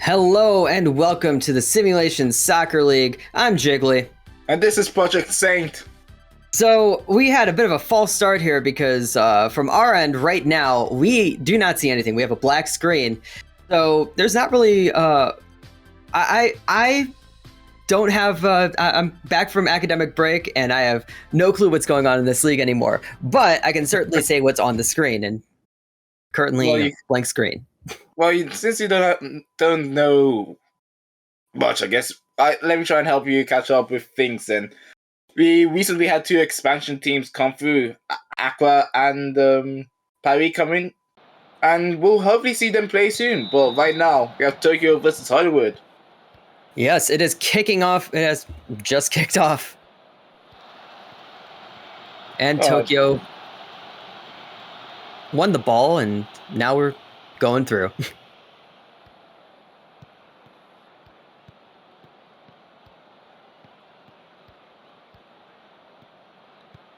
Hello and welcome to the Simulation Soccer League. I'm Jiggly. And this is Project Saint. So we had a bit of a false start here because from our end right now, we do not see anything. We have a black screen. So there's not really, I don't have, I'm back from academic break and I have no clue what's going on in this league anymore. But I can certainly say what's on the screen, and currently blank screen. Well, since you don't know much, I guess, let me try and help you catch up with things then. We recently had two expansion teams come through, Aqua and Paris come in, and we'll hopefully see them play soon. But right now, we have Tokyo versus Hollywood. Yes, it is kicking off. It has just kicked off. And Tokyo won the ball, and now we're going through.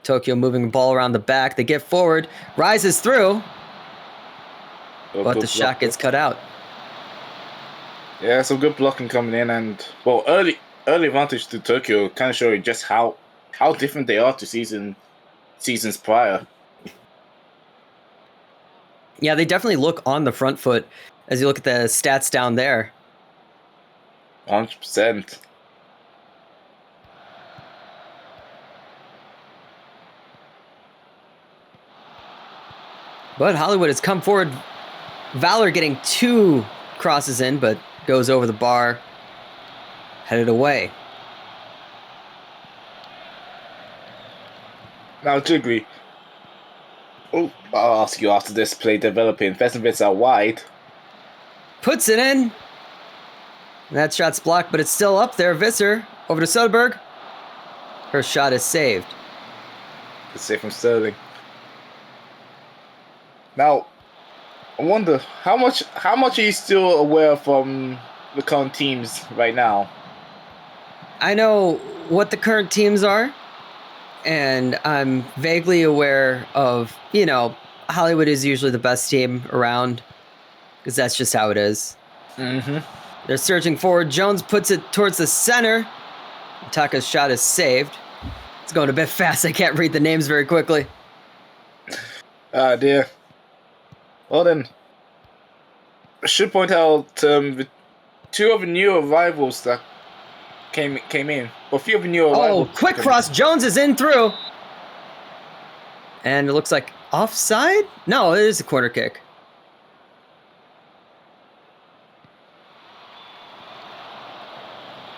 Tokyo moving the ball around the back. They get forward, rises through, but the shot gets cut out. Yeah, some good blocking coming in, and well, early advantage to Tokyo, kind of showing just how different they are to seasons prior. Yeah, they definitely look on the front foot as you look at the stats down there. 100%. But Hollywood has come forward. Valor getting two crosses in, but goes over the bar, headed away. Now, Jiggly. Oh, I'll ask you after this play developing. Festivitz out wide. Puts it in. That shot's blocked, but it's still up there. Visser over to Soderberg. Her shot is saved. Good save from Sterling. Now, I wonder how much are you still aware from the current teams right now? I know what the current teams are, and I'm vaguely aware of, Hollywood is usually the best team around, because that's just how it is. Mm-hmm. They're surging forward. Jones puts it towards the center. Taka's shot is saved. It's going a bit fast. I can't read the names very quickly. Ah, dear. Well then, I should point out the two of the new arrivals that came in. Well, a few of the new arrivals. Oh, quick cross. Jones is in through. And it looks like offside? No, it is a corner kick.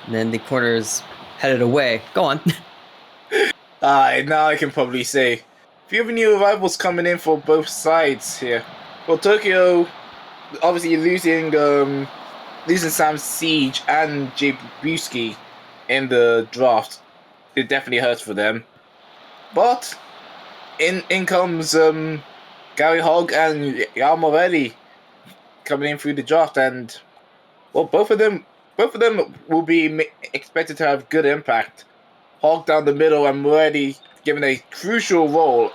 And then the corner is headed away. Go on. Now I can probably say. A few of the new arrivals coming in for both sides here. Well, Tokyo, obviously losing Sam Siege and Jay Buski in the draft, it definitely hurts for them. But in comes Gary Hogg and Yao Morelli coming in through the draft, and well, both of them will be expected to have good impact. Hogg down the middle and Morelli given a crucial role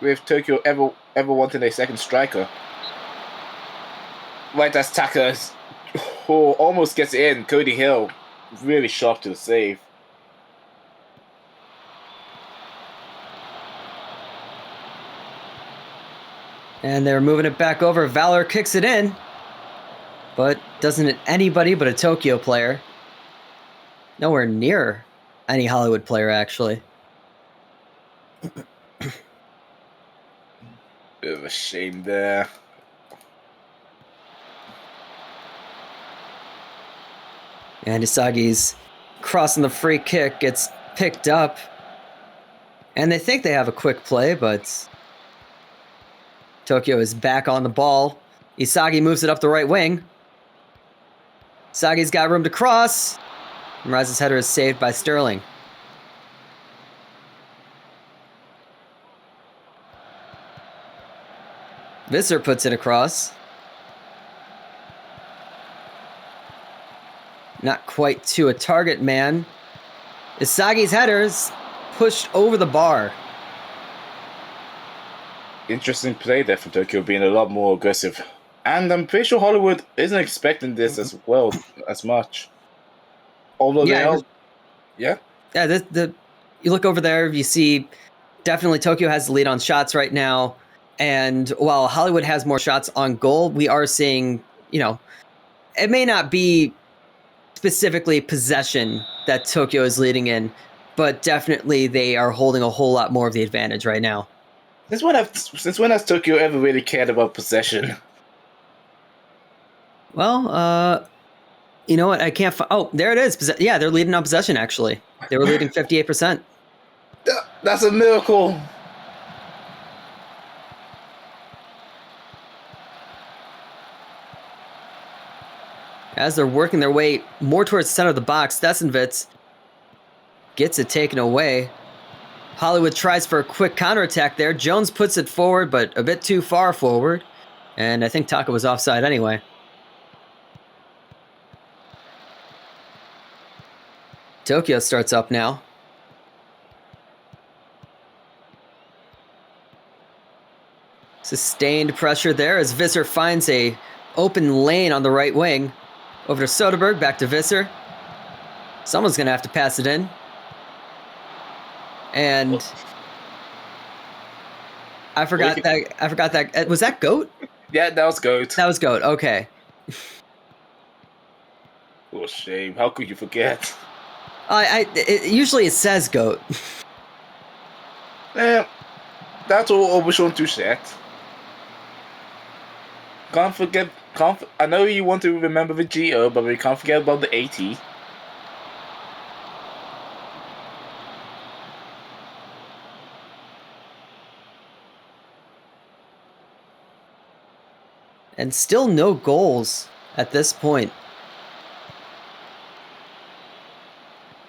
with Tokyo ever wanting a second striker. Right as Taka, who almost gets it in. Cody Hill, really sharp to the save. And they're moving it back over. Valor kicks it in, but doesn't hit anybody but a Tokyo player. Nowhere near any Hollywood player, actually. Bit of a shame there. And Isagi's crossing the free kick, gets picked up. And they think they have a quick play, but Tokyo is back on the ball. Isagi moves it up the right wing. Isagi's got room to cross. And Rise's header is saved by Sterling. Visser puts it across. Not quite to a target man. Isagi's header is pushed over the bar. Interesting play there for Tokyo, being a lot more aggressive And I'm pretty sure Hollywood isn't expecting this as well as much. Although they are, yeah. Yeah, you look over there, you see definitely Tokyo has the lead on shots right now. And while Hollywood has more shots on goal, we are seeing, it may not be specifically possession that Tokyo is leading in, but definitely they are holding a whole lot more of the advantage right now. Since when has Tokyo ever really cared about possession? Well, you know what? I can't. Oh, there it is. Yeah, they're leading on possession. Actually, they were leading 58%. That's a miracle. As they're working their way more towards the center of the box, Stesenvitz gets it taken away. Hollywood tries for a quick counterattack there. Jones puts it forward, but a bit too far forward. And I think Taka was offside anyway. Tokyo starts up now. Sustained pressure there as Visser finds a open lane on the right wing. Over to Soderberg, back to Visser. Someone's going to have to pass it in. And I forgot that. Was that Goat? Yeah, that was Goat. That was Goat. Okay. Oh, shame. How could you forget? Usually it says Goat. That's all Obushon to set. Can't forget. I know you want to remember the GO, but we can't forget about the AT. And still no goals at this point.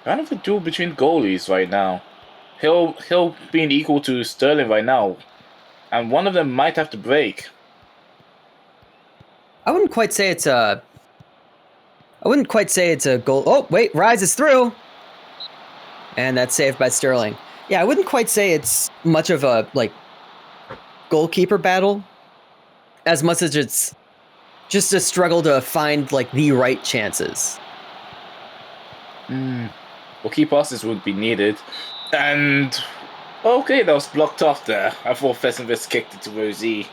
Kind of a duel between goalies right now. Hill being equal to Sterling right now, and one of them might have to break. I wouldn't quite say it's a goal. Oh, wait, rises through. And that's saved by Sterling. Yeah, I wouldn't quite say it's much of a goalkeeper battle as much as it's just a struggle to find the right chances. Well, key passes would be needed. And okay, that was blocked off there. I thought Fessenvitz kicked it to Rosie.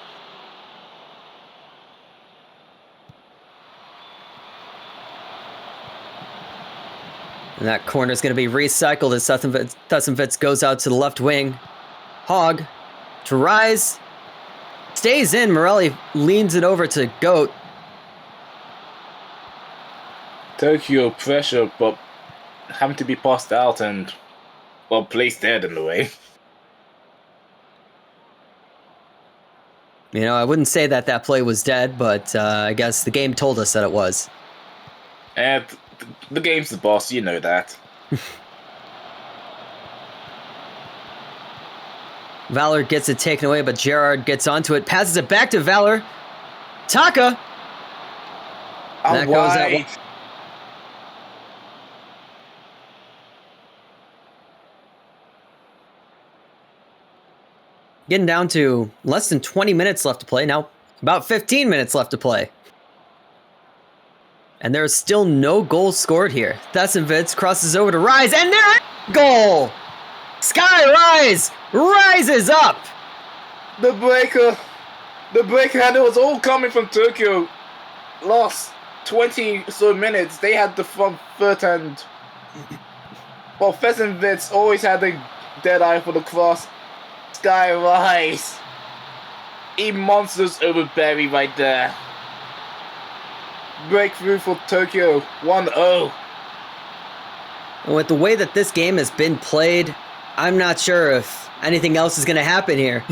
And that corner is going to be recycled as Stesenvitz goes out to the left wing. Hogg to Rise. Stays in. Morelli leans it over to Goat. Tokyo pressure, but having to be passed out and, well, placed dead in the way. I wouldn't say that play was dead, but I guess the game told us that it was. And the game's the boss, you know that. Valor gets it taken away, but Gerard gets onto it, passes it back to Valor. Taka! That goes out. Getting down to less than 20 minutes left to play. Now, about 15 minutes left to play. And there's still no goals scored here. Stesenvitz crosses over to Rise, and there is a goal! Sky Rise rises up! The breaker, and it was all coming from Tokyo. Last 20 so minutes, they had the front foot, and well, Fessenvitz always had a dead eye for the cross. Sky Rise, he monsters over Barry right there. Breakthrough for Tokyo, 1-0. With the way that this game has been played, I'm not sure if anything else is going to happen here.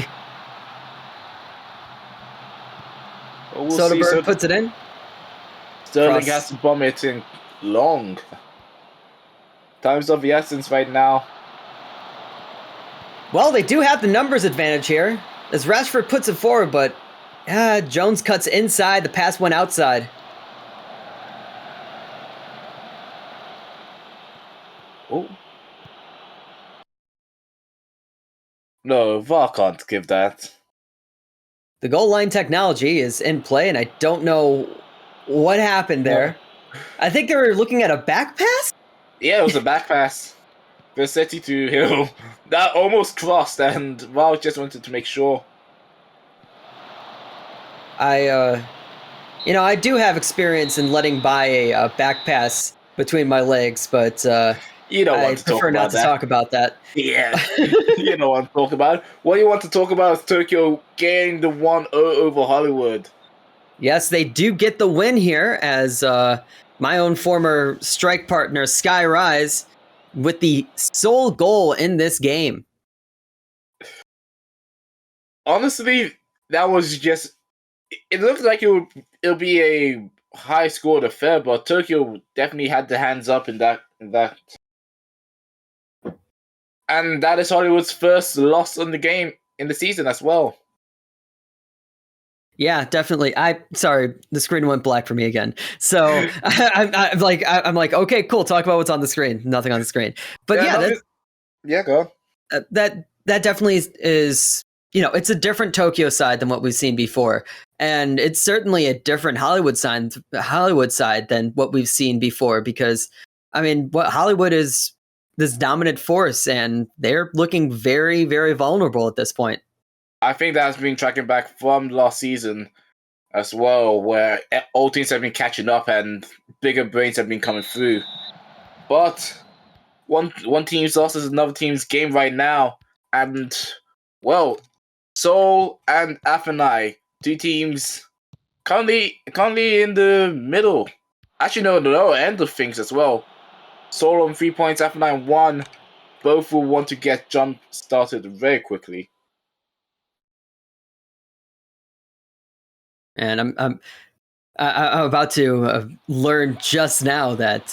Well, Soderberg puts it in. Sterling has to bomb it in long. Time's of the essence right now. Well, they do have the numbers advantage here, as Rashford puts it forward, but Jones cuts inside, the pass went outside. Oh. No, VAR can't give that. The goal line technology is in play, and I don't know what happened there. I think they were looking at a back pass? Yeah, it was a back pass. Versetti to Hill. That almost crossed, and Val just wanted to make sure. I do have experience in letting by a back pass between my legs, but You don't I want to talk prefer not about to that. talk about that. Yeah, you don't want to talk about it. What you want to talk about is Tokyo getting the 1-0 over Hollywood. Yes, they do get the win here as my own former strike partner, Sky Rise, with the sole goal in this game. Honestly, that was just. It looked like it'll be a high scored affair, but Tokyo definitely had the hands up in that. And that is Hollywood's first loss in the game in the season as well. Yeah, definitely. Sorry, the screen went black for me again. So I'm like, okay, cool. Talk about what's on the screen. Nothing on the screen. But Yeah, go on. that definitely is it's a different Tokyo side than what we've seen before, and it's certainly a different Hollywood side than what we've seen before. Because I mean, what Hollywood is this dominant force, and they're looking very, very vulnerable at this point. I think that has been tracking back from last season as well, where all teams have been catching up and bigger brains have been coming through. But one team's loss is another team's game right now, and well, Seoul and Afanai, two teams currently in the middle. Actually, no, the lower end of things as well. Seoul on 3 points, Afanai on 1. Both will want to get jump started very quickly. And I'm about to learn just now that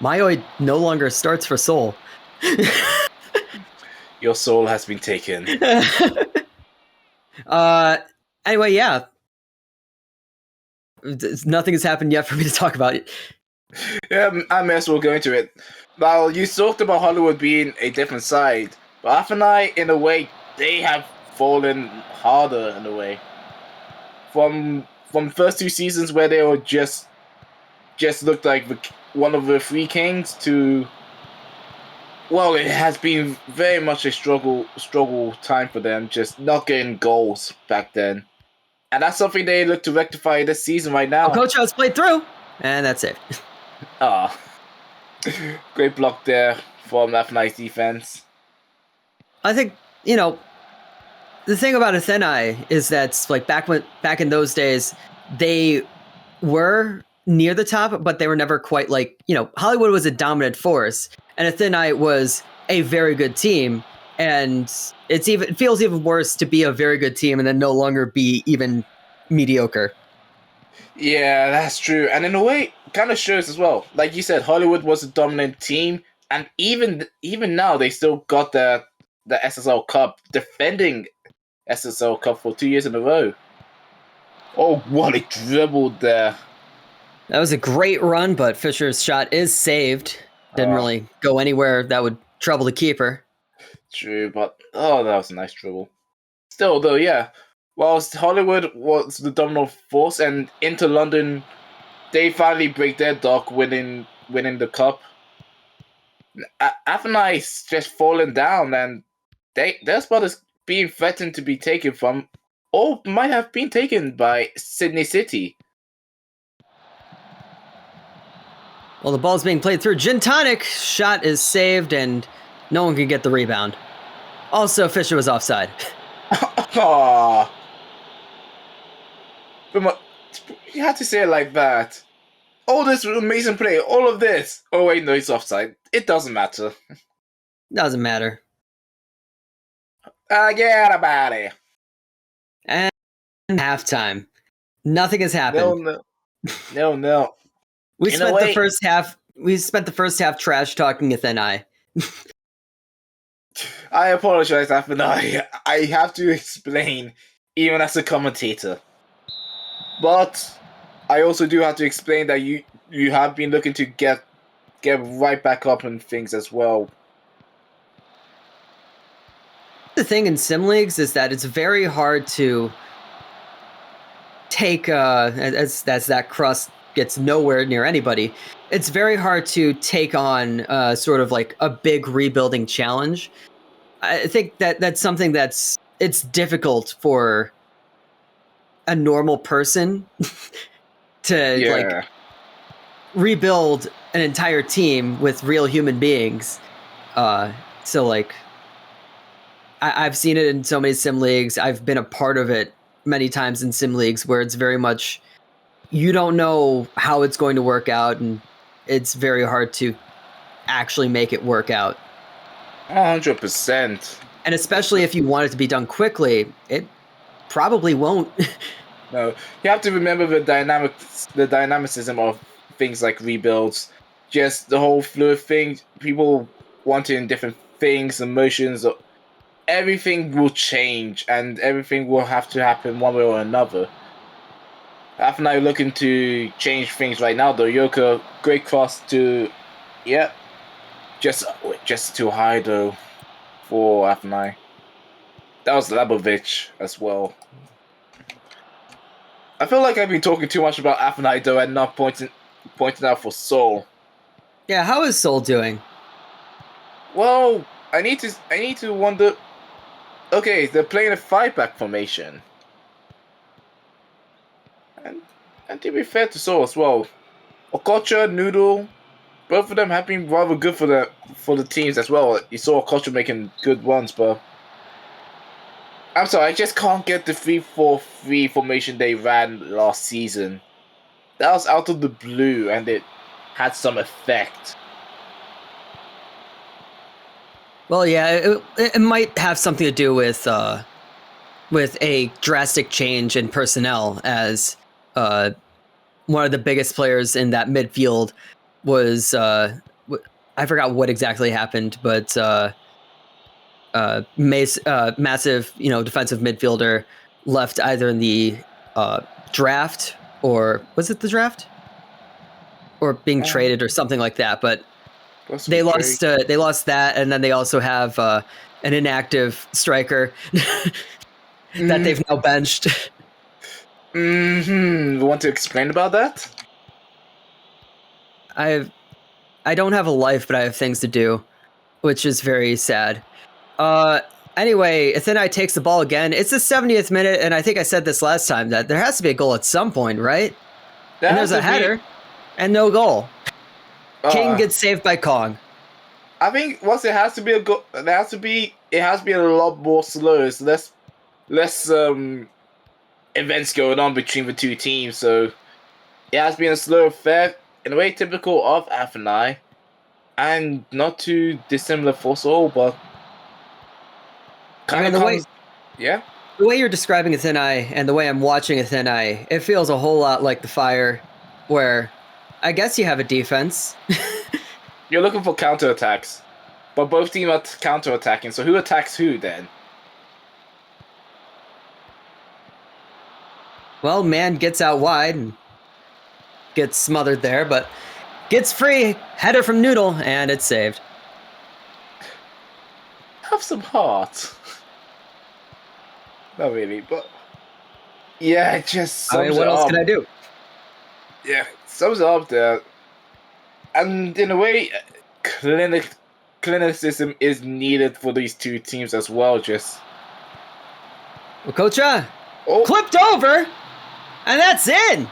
Mayoi no longer starts for Seoul. Your soul has been taken. Anyway, yeah. Nothing has happened yet for me to talk about it. Yeah, I may as well go into it. Well, you talked about Hollywood being a different side, but Afanai, in a way, they have fallen harder in a way. From first 2 seasons where they were just looked like one of the 3 kings to, well, it has been very much a struggle time for them, just not getting goals back then. And that's something they look to rectify this season right now. Coach has played through, and that's it. Great block there from Afanai's defense. I think, the thing about Athenai is that like back in those days, they were near the top, but they were never quite like, Hollywood was a dominant force, and Athenai was a very good team, and it feels even worse to be a very good team and then no longer be even mediocre. Yeah, that's true. And in a way, kind of shows as well. Like you said, Hollywood was a dominant team, and even now they still got the SSL Cup, defending SSL Cup for 2 years in a row. Oh, what a dribble there. That was a great run, but Fisher's shot is saved. Didn't really go anywhere that would trouble the keeper. True, but that was a nice dribble. Still, though, yeah. Whilst Hollywood was the dominant force, and Inter London, they finally break their dock, winning the cup. Afanai's just fallen down, and their spot is being threatened to be taken from, or might have been taken by Sydney City. Well, the ball's being played through. Gin Tonic shot is saved, and no one can get the rebound. Also, Fisher was offside. Aww. But you had to say it like that. All this amazing play, all of this. Oh wait, no, it's offside. It doesn't matter. Doesn't matter. Get about it. And halftime. Nothing has happened. No. We spent the first half trash talking Athenai. I apologize, Afanai. I have to explain, even as a commentator. But I also do have to explain that you have been looking to get right back up and things as well. The thing in sim leagues is that it's very hard to take as that crust gets nowhere near anybody, it's very hard to take on sort of like a big rebuilding challenge. I think that's something it's difficult for a normal person to like Yeah. rebuild an entire team with real human beings. So like I've seen it in so many sim leagues. I've been a part of it many times in sim leagues where it's very much you don't know how it's going to work out, and it's very hard to actually make it work out. 100%. And especially if you want it to be done quickly, it probably won't. No, you have to remember the dynamicism of things like rebuilds. Just the whole fluid thing. People wanting different things, emotions. Everything will change, and everything will have to happen one way or another. After now, looking to change things right now, though. Yoka, great cross to, yeah, just too high though for Afnai. That was Labovich as well. I feel like I've been talking too much about Afnai though, and not pointing out for Soul. Yeah, how is Soul doing? Well, I need to wonder. Okay, they're playing a 5-back formation, and to be fair to Soul as well, Okocha, Noodle, both of them have been rather good for the teams as well. You saw Okocha making good runs, but I'm sorry, I just can't get the 3-4-3 formation they ran last season. That was out of the blue, and it had some effect. Well, yeah, it might have something to do with a drastic change in personnel, as one of the biggest players in that midfield was I forgot what exactly happened, but massive defensive midfielder left either in the draft, or was it the draft, or being traded or something like that. But they lost that, and then they also have an inactive striker that they've now benched. You want to explain about that? I don't have a life, but I have things to do, which is very sad. Anyway, Athenai takes the ball again. It's the 70th minute, and I think I said this last time that there has to be a goal at some point, right? And there's a header and no goal. King gets saved by Kong. I think once it has to be a goal, it has to be a lot more slow. So less events going on between the two teams. So it has been a slow affair in a way typical of Athenai, and not too dissimilar for Seoul, but kind of comes. Yeah. The way you're describing Athenai and the way I'm watching Athenai, it feels a whole lot like the Fire, where I guess you have a defense. You're looking for counterattacks, but both teams are counterattacking. So who attacks who then? Well, man gets out wide and gets smothered there, but gets free. Header from Noodle, and it's saved. Have some heart. Not really, but yeah, it just sums what else can I do? Yeah, sums it up there. And in a way, clinicism is needed for these two teams as well. Just Okocha clipped over, and that's in.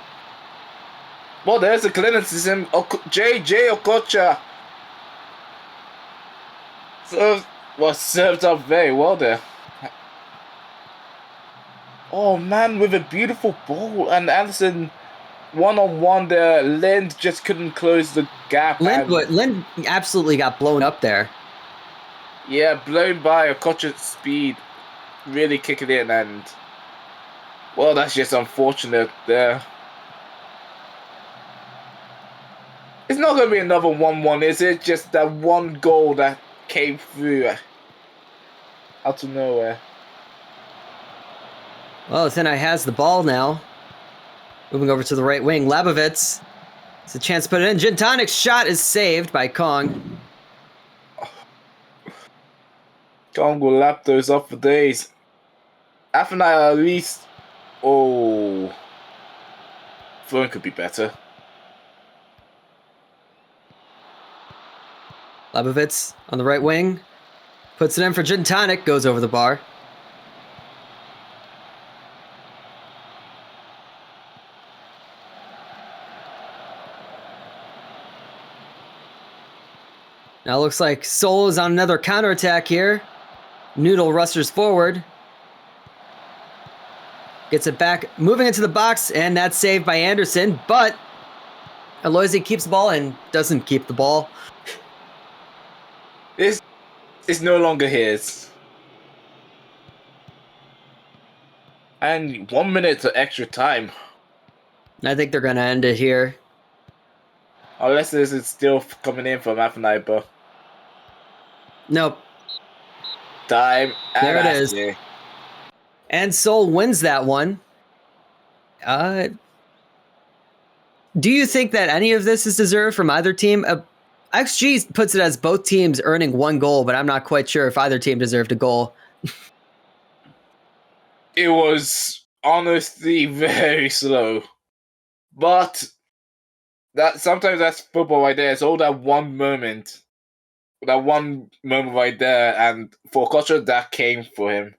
Well, there's a clinicism. JJ Okocha. So was served up very well there. Oh man, with a beautiful ball, and Anderson one-on-one there. Lind just couldn't close the gap. Lind absolutely got blown up there. Yeah, blown by Okocha's speed, really kicking it in, and well, that's just unfortunate there. It's not going to be another 1-1, is it? Just that one goal that came through out of nowhere. Well, Athenai has the ball now. Moving over to the right wing. Labovitz. It's a chance to put it in. Gintonic's shot is saved by Kong. Kong will lap those up for days. Athenai at least... Oh. throwing could be better. Lebovitz on the right wing. Puts it in for Gin Tonic. Goes over the bar. Now it looks like Seoul is on another counterattack here. Noodle rusters forward. Gets it back, moving into the box, and that's saved by Anderson, but Aloisi keeps the ball and doesn't keep the ball. This is no longer his. And 1 minute of extra time. I think they're going to end it here. Unless this is still coming in from Afanaiba. Nope. Time. And There it is. it. And Seoul wins that one. Do you think that any of this is deserved from either team? XG puts it as both teams earning 1 goal, but I'm not quite sure if either team deserved a goal. It was honestly very slow. But sometimes that's football right there. It's all that one moment. That one moment right there, and for Kocha, that came for him.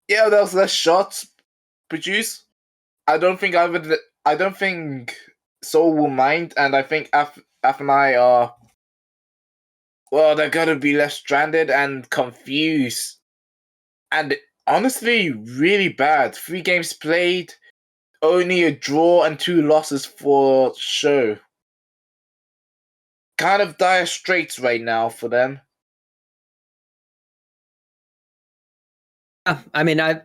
Yeah, there was less shots produced. I don't think Seoul will mind, and I think Afanai are. Well, they're gonna be left stranded and confused. And honestly, really bad. 3 games played, only a draw and 2 losses for show. Kind of dire straits right now for them. I mean, I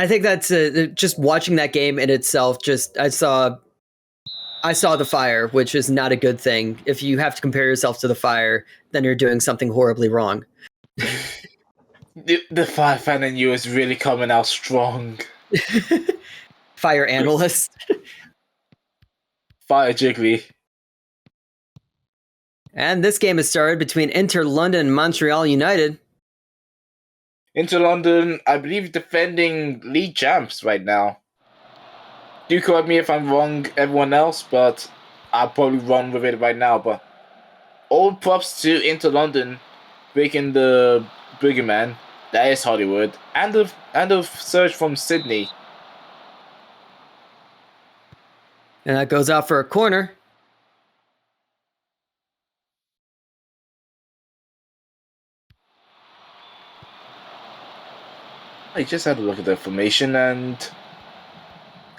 think that's just watching that game in itself. Just I saw the fire, which is not a good thing. If you have to compare yourself to the fire, then you're doing something horribly wrong. The fire fan in you is really coming out strong. Fire analyst. Fire Jiggly. And this game has started between Inter London and Montreal United. Inter London, I believe, defending league champs right now. Do correct me if I'm wrong, everyone else, but I'll probably run with it right now. But all props to Inter London breaking the boogeyman. That is Hollywood. And the surge from Sydney. And that goes out for a corner. I just had a look at the formation, and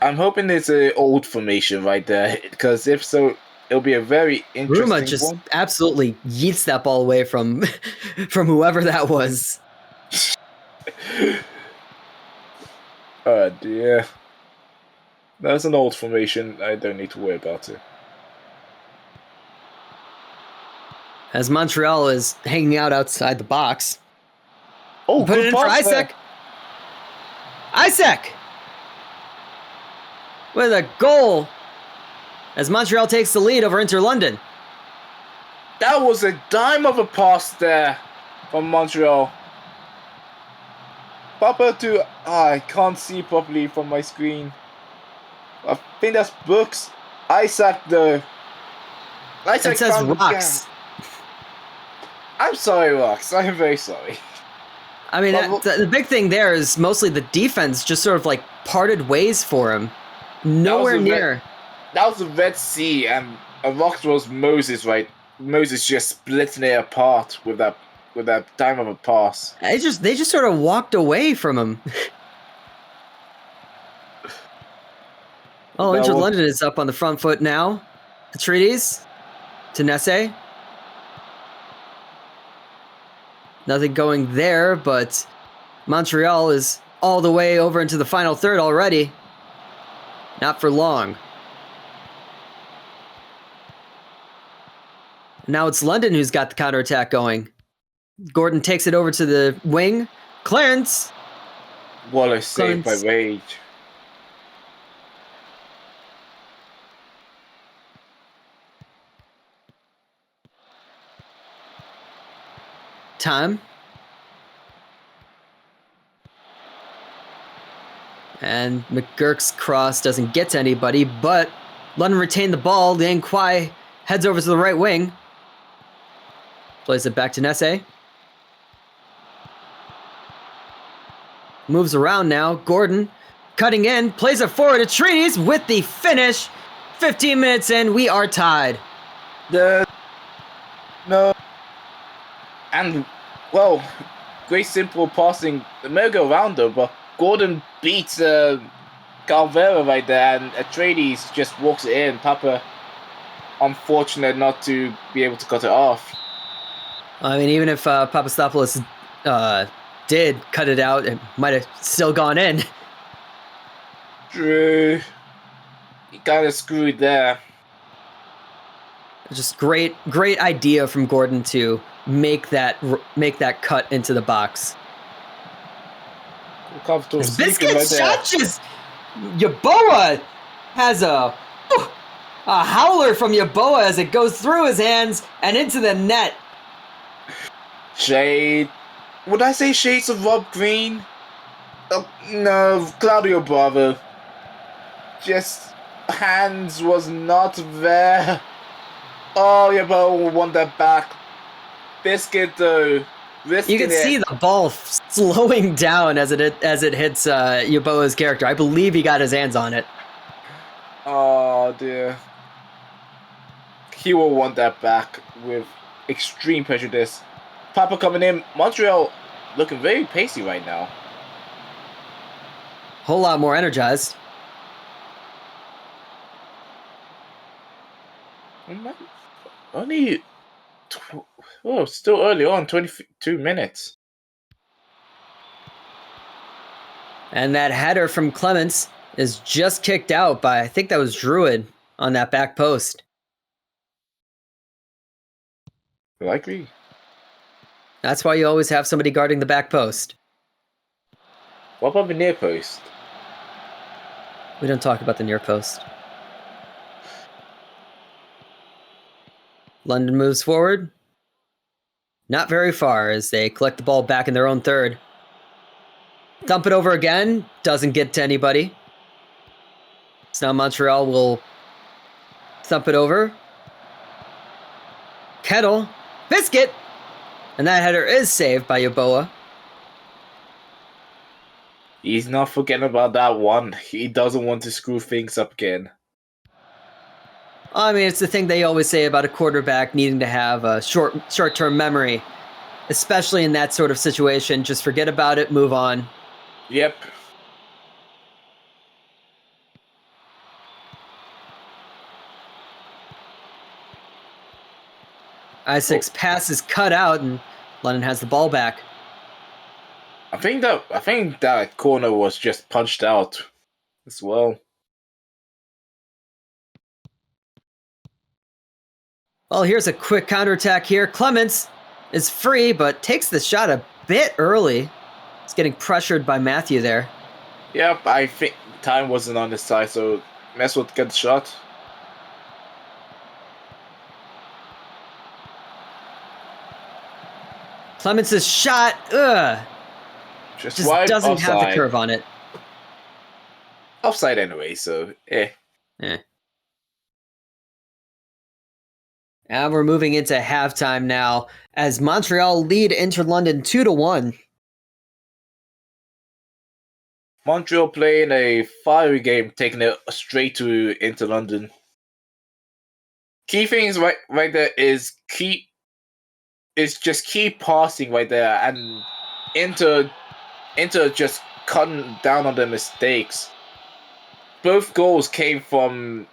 I'm hoping it's an old formation right there, because if so, it'll be a very interesting Ruma just one. absolutely yeets that ball away from whoever that was. Oh dear. That's an old formation. I don't need to worry about it. As Montreal is hanging out outside the box. Oh, Put it good in for pass there. Isaac. Isaac! With a goal. As Montreal takes the lead over Inter London. That was a dime of a pass there from Montreal. Papa to... I can't see properly from my screen. I think that's Brooks. Isaac though. Isaac It says found the Rocks. gap. I'm sorry, Rocks. I'm very sorry. I mean, the big thing there is mostly the defense just sort of like parted ways for him. Nowhere near. That was the Red Sea, and Rocks was Moses, right? Moses just splitting it apart with that time of a pass. They just sort of walked away from him. Oh, Inter London is up on the front foot now. Atreides to Nesse. Nothing going there, but Montreal is all the way over into the final third already. Not for long. Now it's London who's got the counterattack going. Gordon takes it over to the wing. Clarence. What a save by Rage. Time. And McGurk's cross doesn't get to anybody, but London retained the ball. Liang Kwai heads over to the right wing. Plays it back to Nesse. Moves around now. Gordon cutting in. Plays it forward to Treaties with the finish. 15 minutes in, we are tied. No. And, well, great simple passing. The merry-go-rounder, but Gordon beats Calvera right there, and Atreides just walks it in. Papa, unfortunate not to be able to cut it off. I mean, even if Papastopoulos did cut it out, it might have still gone in. True. He kind of screwed there. Just great idea from Gordon to make that cut into the box. Biscuit shot just... Yeboah has a howler from Yeboah as it goes through his hands and into the net. Shade. Would I say shades of Rob Green? No, Claudio Bravo. Just hands was not there. Oh, Yeboah won that back. Biscuit though. You can see the ball slowing down as it hits Yeboah's character. I believe he got his hands on it. Oh dear. He will want that back with extreme prejudice. Papa coming in. Montreal looking very pacey right now. Whole lot more energized. Only... still early on, 22 minutes. And that header from Clements is just kicked out by, I think that was Druid on that back post. Likely. That's why you always have somebody guarding the back post. What about the near post? We don't talk about the near post. London moves forward. Not very far as they collect the ball back in their own third. Thump it over again. Doesn't get to anybody. So now Montreal will thump it over. Kettle. Biscuit! And that header is saved by Yeboah. He's not forgetting about that one. He doesn't want to screw things up again. I mean, it's the thing they always say about a quarterback needing to have a short-term memory. Especially in that sort of situation. Just forget about it, move on. Yep. Isaac's pass is cut out, and London has the ball back. I think that corner was just punched out as well. Well, here's a quick counterattack here. Clements is free, but takes the shot a bit early. He's getting pressured by Matthew there. Yep, I think time wasn't on his side, so Meswood got the shot. Clements' shot, Just doesn't offside. have the curve on it. Offside anyway, so And we're moving into halftime now as Montreal lead Inter London 2-1. Montreal playing a fiery game, taking it straight to Inter London. Key things right there is just keep passing right there, and Inter just cutting down on their mistakes. Both goals came from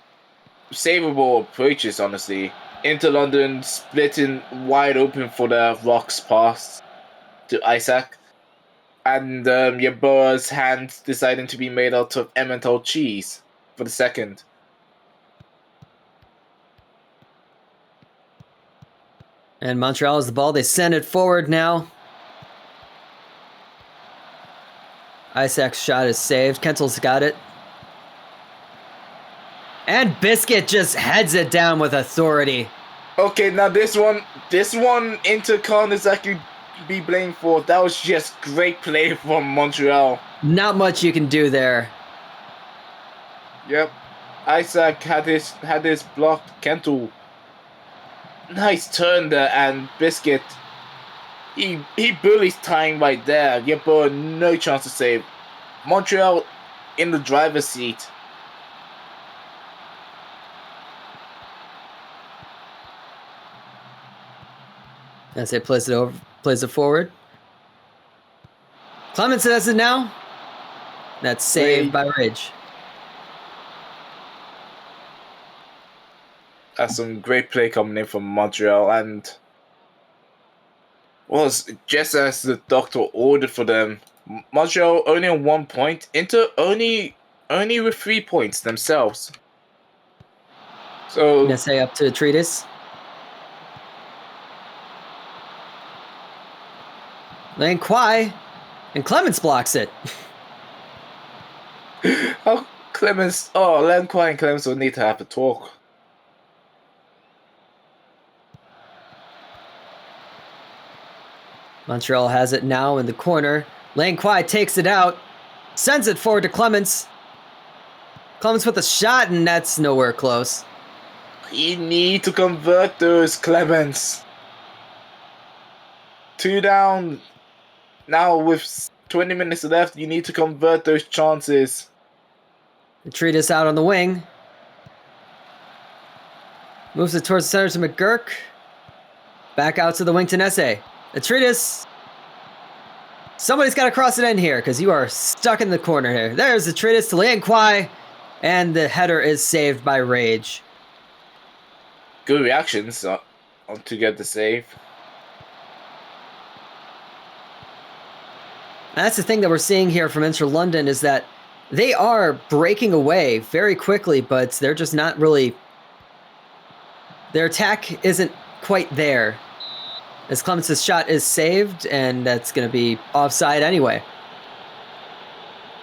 savable approaches, honestly. Inter London splitting wide open for the Rocks pass to Isaac. And Yeboah's hand deciding to be made out of Emmental cheese for the second. And Montreal has the ball. They send it forward now. Isaac's shot is saved. Kentel's got it. And Biscuit just heads it down with authority. Okay, now this one Inter can't exactly be blamed for. That was just great play from Montreal. Not much you can do there. Yep. Isaac had his blocked. Kentul. Nice turn there, and Biscuit. He bullies tying right there. Yeppo no chance to save. Montreal in the driver's seat. As they plays it forward. Clemens has it now. That's saved by Ridge. That's some great play coming in from Montreal, and was just as the doctor ordered for them. Montreal only on 1 point. Inter only with 3 points themselves. So Nesse up to Treatise. Lane Kwai, and Clemens blocks it. how Clemens? Oh, Len Kwai and Clemens will need to have a talk. Montreal has it now in the corner. Lane Kwai takes it out, sends it forward to Clemens. Clemens with a shot, and that's nowhere close. You need to convert those, Clemens. 2 down. Now with 20 minutes left, you need to convert those chances. Treatise out on the wing. Moves it towards the center to McGurk. Back out to the wing to Nesse. Treatise. Somebody's got to cross it in here because you are stuck in the corner here. There's the Treatise to Lian Kwai. And the header is saved by Rage. Good reactions to get the save. And that's the thing that we're seeing here from Inter London is that they are breaking away very quickly, but they're just not really... Their attack isn't quite there. As Clemens' shot is saved, and that's going to be offside anyway.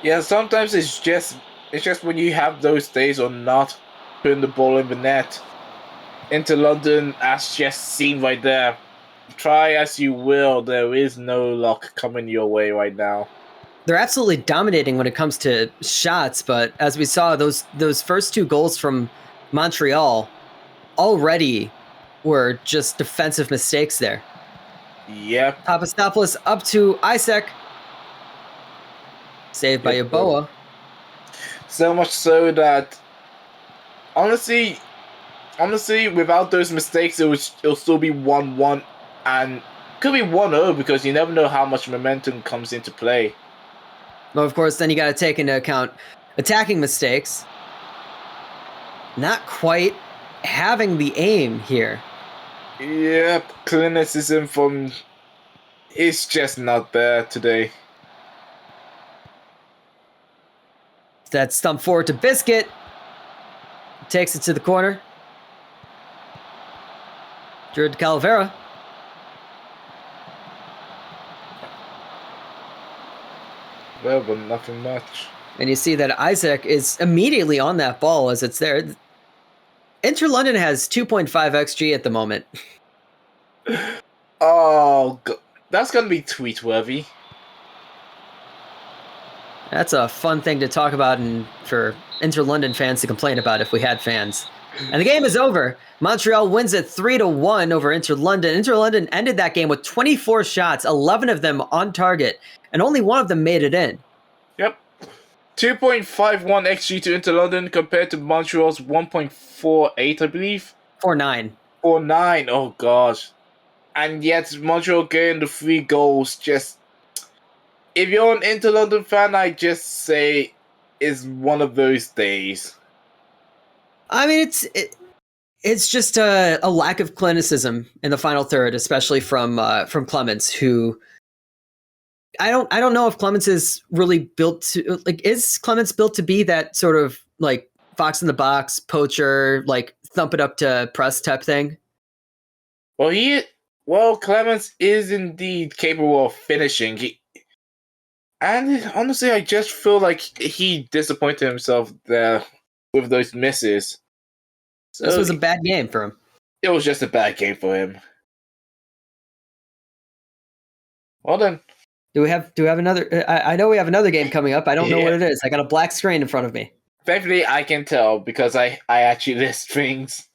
Yeah, sometimes it's just when you have those days of not putting the ball in the net. Inter London, as just seen right there. Try as you will, there is no luck coming your way right now. They're absolutely dominating when it comes to shots, but as we saw, those first 2 goals from Montreal already were just defensive mistakes there. Yep. Papastathopoulos up to Isaac. Saved by Yeboah. So much so that, honestly, without those mistakes, it'll still be 1-1, and could be 1-0 because you never know how much momentum comes into play. Well, of course, then you got to take into account attacking mistakes. Not quite having the aim here. Yep, clinicism from... It's just not there today. That stump forward to Biscuit. Takes it to the corner. Drew to Calavera. Well, but nothing much. And you see that Isaac is immediately on that ball as it's there. Inter London has 2.5 XG at the moment. Oh, God. That's going to be tweet-worthy. That's a fun thing to talk about and for Inter London fans to complain about if we had fans. And the game is over. Montreal wins it 3-1 over Inter London. Inter London ended that game with 24 shots, 11 of them on target, and only one of them made it in. Yep. 2.51 XG to Inter London compared to Montreal's 1.48, I believe. 4-9. 4-9, oh gosh. And yet Montreal getting the 3 goals. Just, if you're an Inter London fan, I just say it's one of those days. I mean, it's just a lack of clinicism in the final third, especially from Clemens, who I don't know if Clemens is really built to, like, is Clemens built to be that sort of like fox in the box poacher, like thump it up to press type thing? Well, Clemens is indeed capable of finishing. And honestly, I just feel like he disappointed himself there with those misses. So This was a bad game for him. It was just a bad game for him. Well then. Do we have another? I know we have another game coming up. I don't know what it is. I got a black screen in front of me. Thankfully, I can tell because I actually list things.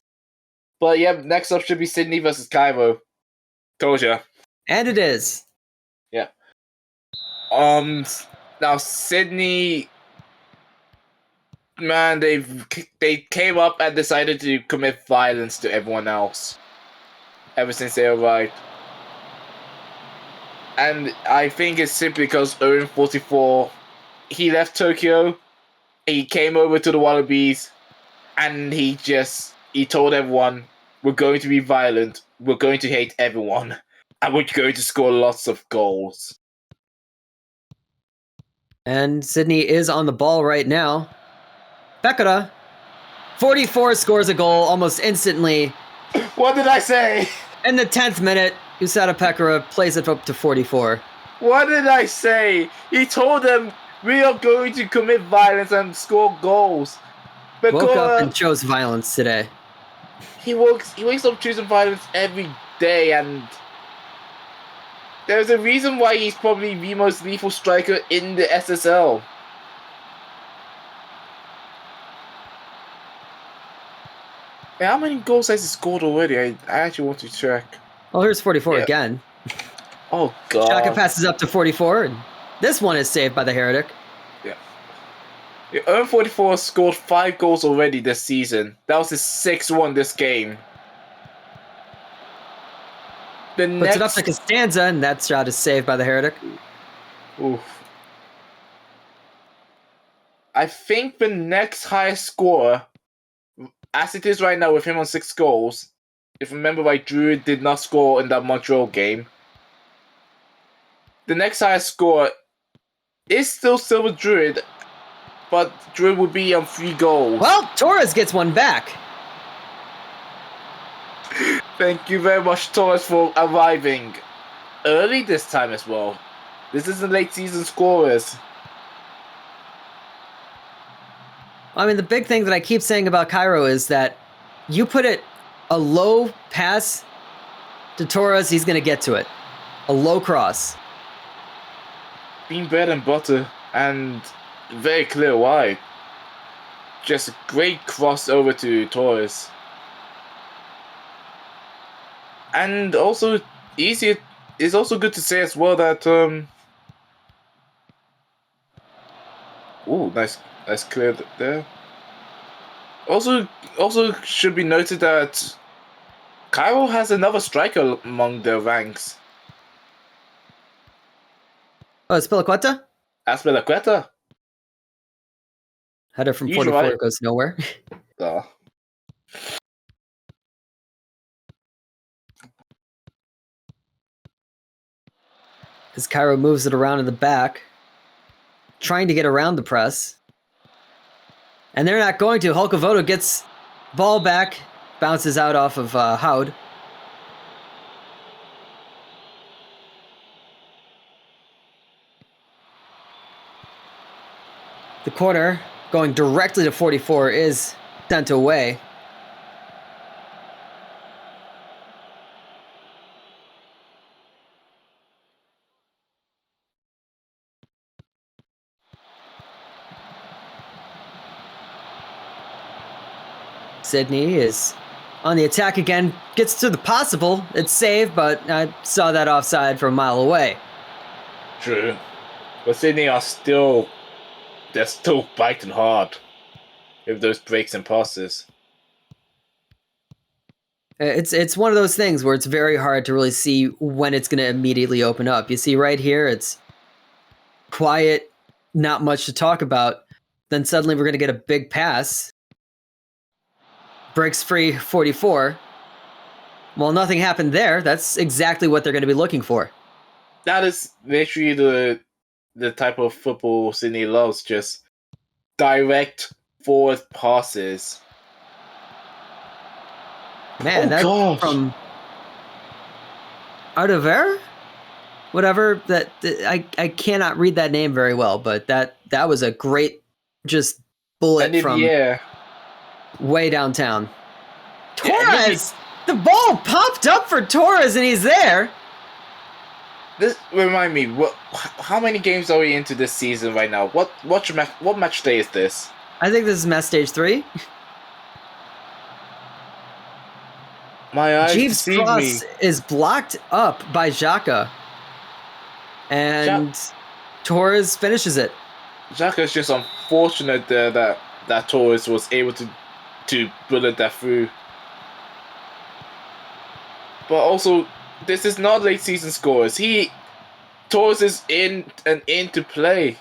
But yeah, next up should be Sydney versus Cairo. Told ya. And it is. Yeah. Now Sydney, man, they came up and decided to commit violence to everyone else ever since they arrived. And I think it's simply because Owen 44, he left Tokyo, he came over to the Wallabies, and he told everyone, we're going to be violent, we're going to hate everyone, and we're going to score lots of goals. And Sydney is on the ball right now. Pekara, 44, scores a goal almost instantly. What did I say? In the 10th minute, Usada Pekara plays it up to 44. What did I say? He told them, we are going to commit violence and score goals. Woke up and chose violence today. He wakes up choosing violence every day, and there's a reason why he's probably the most lethal striker in the SSL. And how many goals has he scored already? I actually want to check. Well, here's 44 again. Oh, God. Shaka passes up to 44, and this one is saved by the Heretic. Yeah, 44 scored 5 goals already this season. That was his 6th this game. Puts it up to Costanza, and that shot is saved by the Heretic. Oof. I think the next highest scorer, as it is right now with him on 6 goals, if you remember right, Druid did not score in that Montreal game. The next highest scorer is still Silver Druid, but Druid would be on 3 goals. Well, Torres gets one back. Thank you very much, Torres, for arriving early this time as well. This isn't late season scorers. I mean, the big thing that I keep saying about Cairo is that you put it a low pass to Torres, he's going to get to it. A low cross. Being bread and butter, and very clear wide. Just a great cross over to Torres. And also, easier. It's also good to say as well that ooh, nice clear there. Also should be noted that Cairo has another striker among their ranks. Oh, it's Pilaqueta? Aspilicueta. Header from 44 goes nowhere. As Cairo moves it around in the back, trying to get around the press. And they're not going to. Hulkavoto gets ball back, bounces out off of Howd. The corner, going directly to 44, is sent away. Sydney is on the attack again, gets to the possible. It's saved, but I saw that offside from a mile away. True. But Sydney they're still biting hard with those breaks and passes. It's one of those things where it's very hard to really see when it's going to immediately open up. You see right here, it's quiet, not much to talk about. Then suddenly we're going to get a big pass. Breaks free 44. Well, nothing happened there. That's exactly what they're going to be looking for. That is literally the type of football Sydney loves, just direct forward passes. Man, that's from Ardever? Whatever, I cannot read that name very well, but that was a great just bullet from way downtown. Torres! The ball popped up for Torres and he's there! This remind me, how many games are we into this season right now? What match day is this? I think this is match stage 3. My eyes Jeeves' deceive me. cross is blocked up by Xhaka. And Torres finishes it. Xhaka's just unfortunate there that Torres was able to bullet that through. But also, this is not late season scores. Torres is in to play.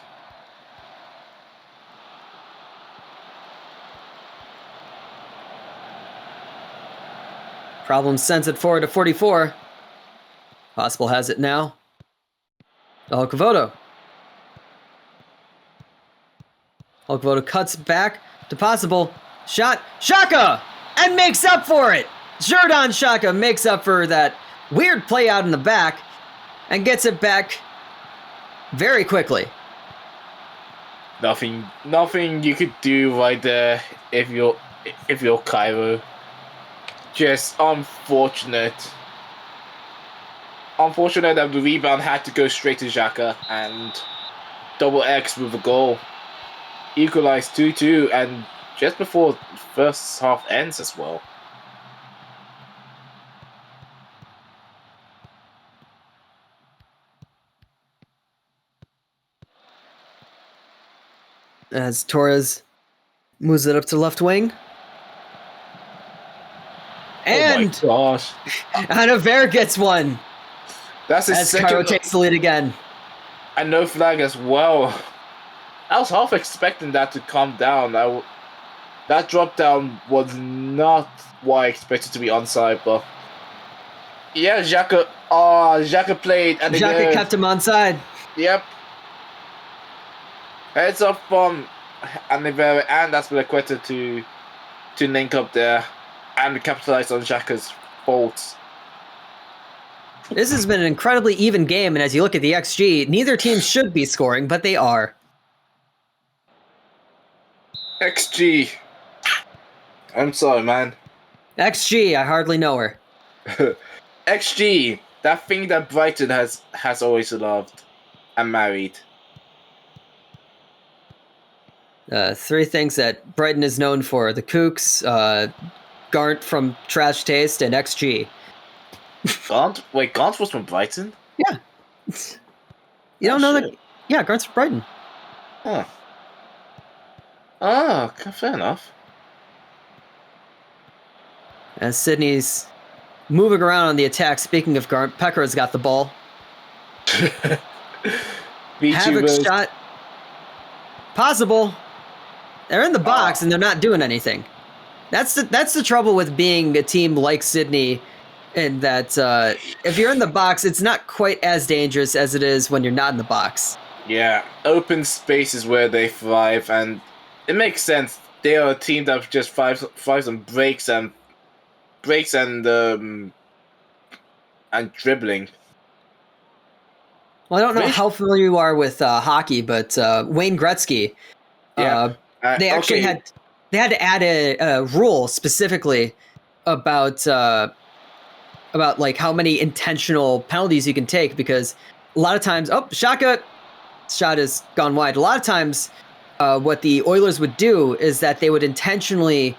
Problem sends it forward to 44. Possible has it now. Hulkavodo. Hulkavodo cuts back to Possible. Shot. Xhaka! And makes up for it! Xherdan Xhaka makes up for that weird play out in the back and gets it back very quickly. Nothing you could do right there if you're Cairo. Just unfortunate. Unfortunate that the rebound had to go straight to Xhaka and double X with a goal. Equalized 2-2 and just before the first half ends as well. As Torres moves it up to left wing. And oh my gosh. Anaver gets one. That's his as second. Cairo takes the lead again. And no flag as well. I was half expecting that to come down. That drop down was not what I expected to be onside, but yeah, Xhaka played and Xhaka kept him onside. Yep. Heads up from Anaver and Azpilicueta to link up there and capitalize on Xhaka's faults. This has been an incredibly even game, and as you look at the XG, neither team should be scoring, but they are. XG. I'm sorry, man. XG, I hardly know her. XG, that thing that Brighton has always loved and married. 3 things that Brighton is known for: the Kooks, Garnt from Trash Taste, and XG. Gaunt? Wait, Gaunt was from Brighton? Yeah. You don't know that? Yeah, Garnt's from Brighton. Huh. Ah, fair enough. As Sydney's moving around on the attack, speaking of Garnt, Pekara's got the ball. Havoc shot. Possible. They're in the box and they're not doing anything. That's the trouble with being a team like Sydney, in that if you're in the box, it's not quite as dangerous as it is when you're not in the box. Yeah, open space is where they thrive, and it makes sense. They are a team that just thrives on breaks and dribbling. Well, I don't know how familiar you are with hockey, but Wayne Gretzky, they actually had to add a rule specifically about like how many intentional penalties you can take, because a lot of times, Xhaka shot has gone wide. A lot of times, what the Oilers would do is that they would intentionally,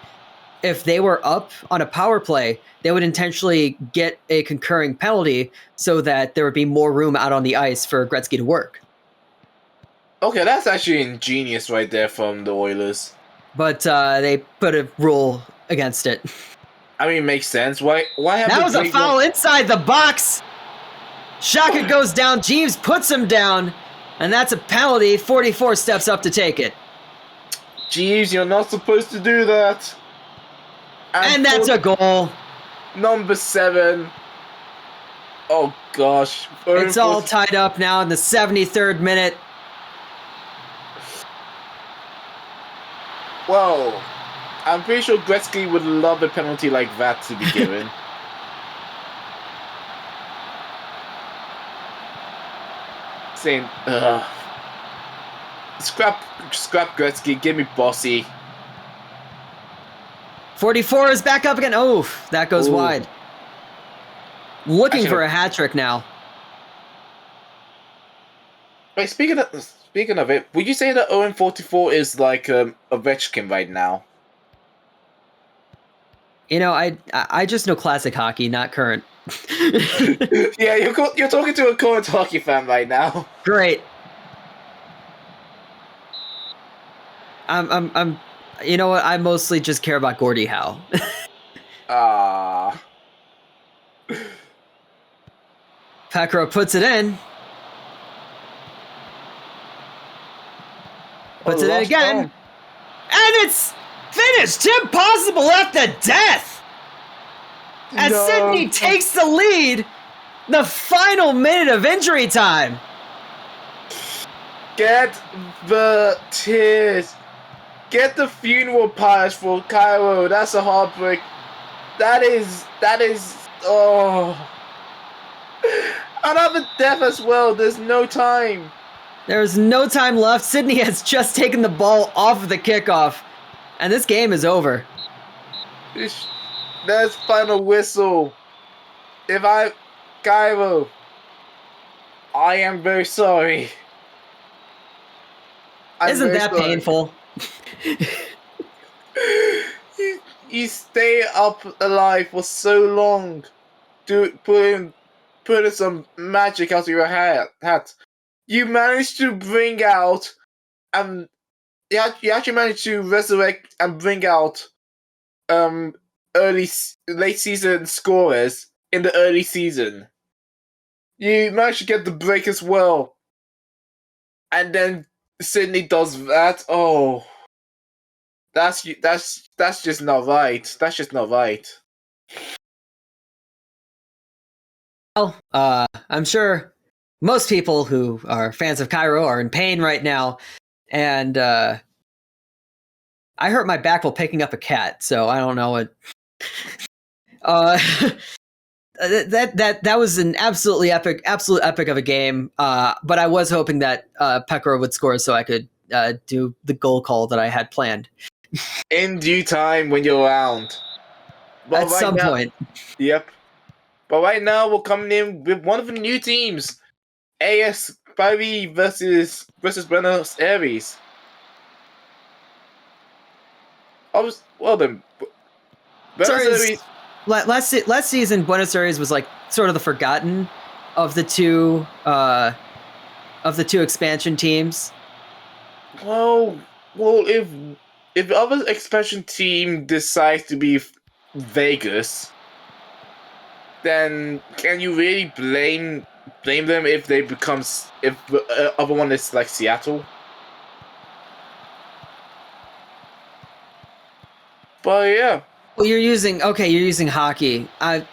if they were up on a power play, they would intentionally get a concurring penalty so that there would be more room out on the ice for Gretzky to work. Okay, that's actually ingenious right there from the Oilers. But they put a rule against it. I mean, it makes sense. Why have that was a foul inside the box? Xhaka goes down. Jeeves puts him down, and that's a penalty. 44 steps up to take it. Jeeves, you're not supposed to do that. And that's a goal. Number 7. Oh, gosh. It's all tied up now in the 73rd minute. Whoa. I'm pretty sure Gretzky would love a penalty like that to be given. Saying, scrap Gretzky, give me Bossy. 44 is back up again. Oh, that goes wide. Looking for a hat trick now. Wait, speaking of Speaking of it, would you say that 0-44 is like Ovechkin right now? You know, I just know classic hockey, not current. Yeah, you're talking to a current hockey fan right now. Great. I'm. You know what? I mostly just care about Gordie Howe. Ah. Pekra puts it in. Puts it in again. And it's finished! Impossible after death! As Sydney takes the lead, the final minute of injury time. Get the tears. Get the funeral pyres for Cairo. That's a heartbreak. That is, oh. Another death as well. There's no time. There's no time left. Sydney has just taken the ball off of the kickoff. And this game is over. There's final whistle. Cairo, I am very sorry. Isn't that painful? You stay up alive for so long. Putting some magic out of your hat. You managed to bring out, you actually managed to resurrect and bring out, late season scorers in the early season. You managed to get the break as well, and then Sydney does that. Oh, that's just not right. That's just not right. Well, I'm sure most people who are fans of Cairo are in pain right now, and I hurt my back while picking up a cat, so I don't know what. That was an absolute epic of a game. But I was hoping that Pekka would score so I could do the goal call that I had planned. In due time, when you're around. At some point. Yep. But right now, we're coming in with one of the new teams. AS Paris versus Buenos Aires. Well then. Buenos Aires. Last season, Buenos Aires was like sort of the forgotten of the two expansion teams. Well, if the other expansion team decides to be Vegas, then can you really blame them if they if the other one is like Seattle? But yeah. Well, you're using hockey. I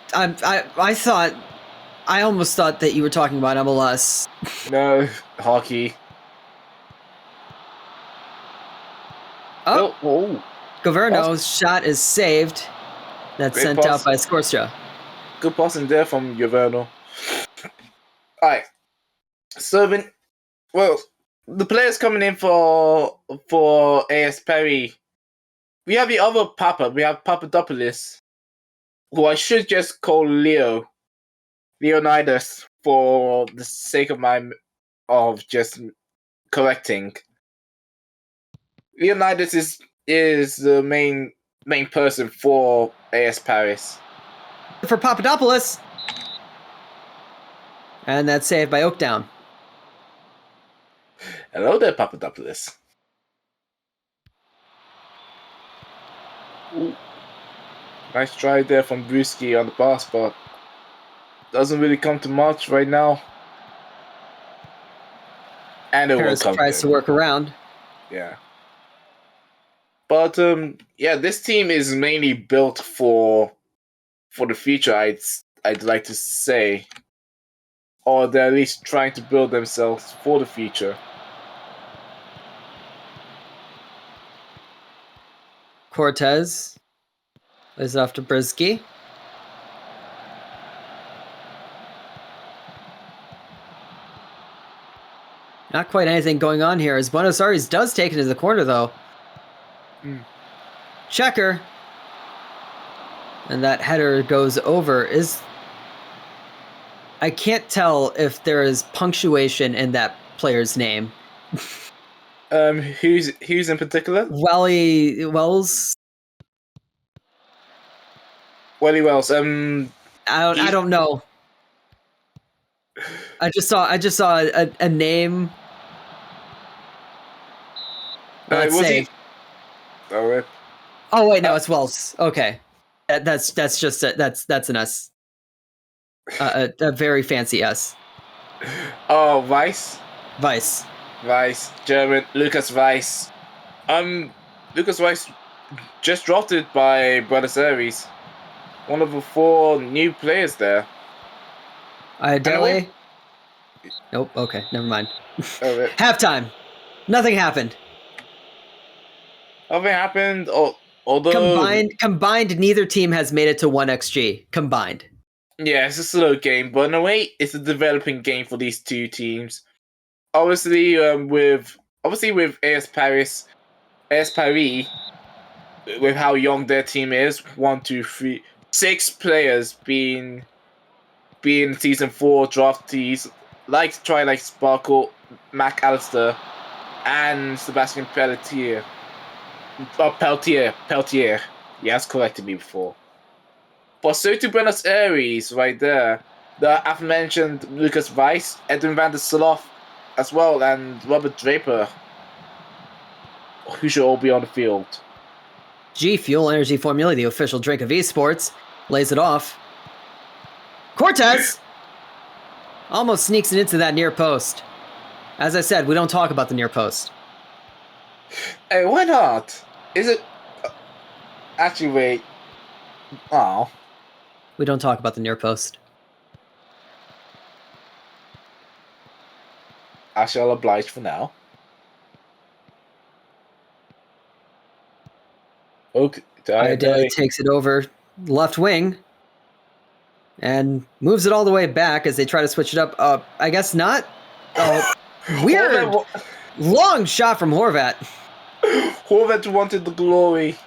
almost thought that you were talking about MLS. No, hockey. Oh. Governo's shot is saved. That's great sent out by Scorstra. Good pass in there from Governo. Alright. So the players coming in for AS Paris. We have the other Papa. We have Papadopoulos, who I should just call Leonidas, for the sake of just correcting. Leonidas is the main person for AS Paris. For Papadopoulos, and that's saved by Oakdown. Hello there, Papadopoulos. Ooh. Nice try there from Brewski on the pass, but doesn't really come to much right now. And it will come. Tries to work around. Yeah. But this team is mainly built for the future. I'd like to say, or they're at least trying to build themselves for the future. Cortez is off to Brisky. Not quite anything going on here as Buenos Aires does take it to the corner, though. Checker. And that header goes over. I can't tell if there is punctuation in that player's name. Who's in particular? Wells. Wally Wells. I don't know. I just saw a name. Let's was say. he? Oh, Oh wait, no, it's Wells. Okay, that's just that's an S. A very fancy S. Oh, Weiss. Weiss. Weiss, German. Lucas Weiss. Lucas Weiss just drafted by Buenos Aires. One of the 4 new players there. Dele. Nope. Okay, never mind. Oh, Halftime. Nothing happened. Nothing happened. Although Combined, neither team has made it to 1xG. Combined. yeah, it's a slow game, but in a way, it's a developing game for these 2 teams. Obviously, with AS Paris, with how young their team is, 1, 2, 3, 6 players being season 4 draftees like Sparkle, Mac Allister, and Sebastian Pelletier. Peltier. He has corrected me before. But so to Buenos Aires, right there. The aforementioned Lucas Weiss, Edwin van der Sloot as well, and Robert Draper, who should all be on the field. G Fuel Energy Formula, the official drink of esports, lays it off. Cortez almost sneaks it into that near post. As I said, we don't talk about the near post. Hey, why not? Is it... Actually, wait. Oh. We don't talk about the near post. I shall oblige for now. Okay. Adele takes it over left wing and moves it all the way back as they try to switch it up. I guess not. Oh, weird. Long shot from Horvat. Horvat wanted the glory.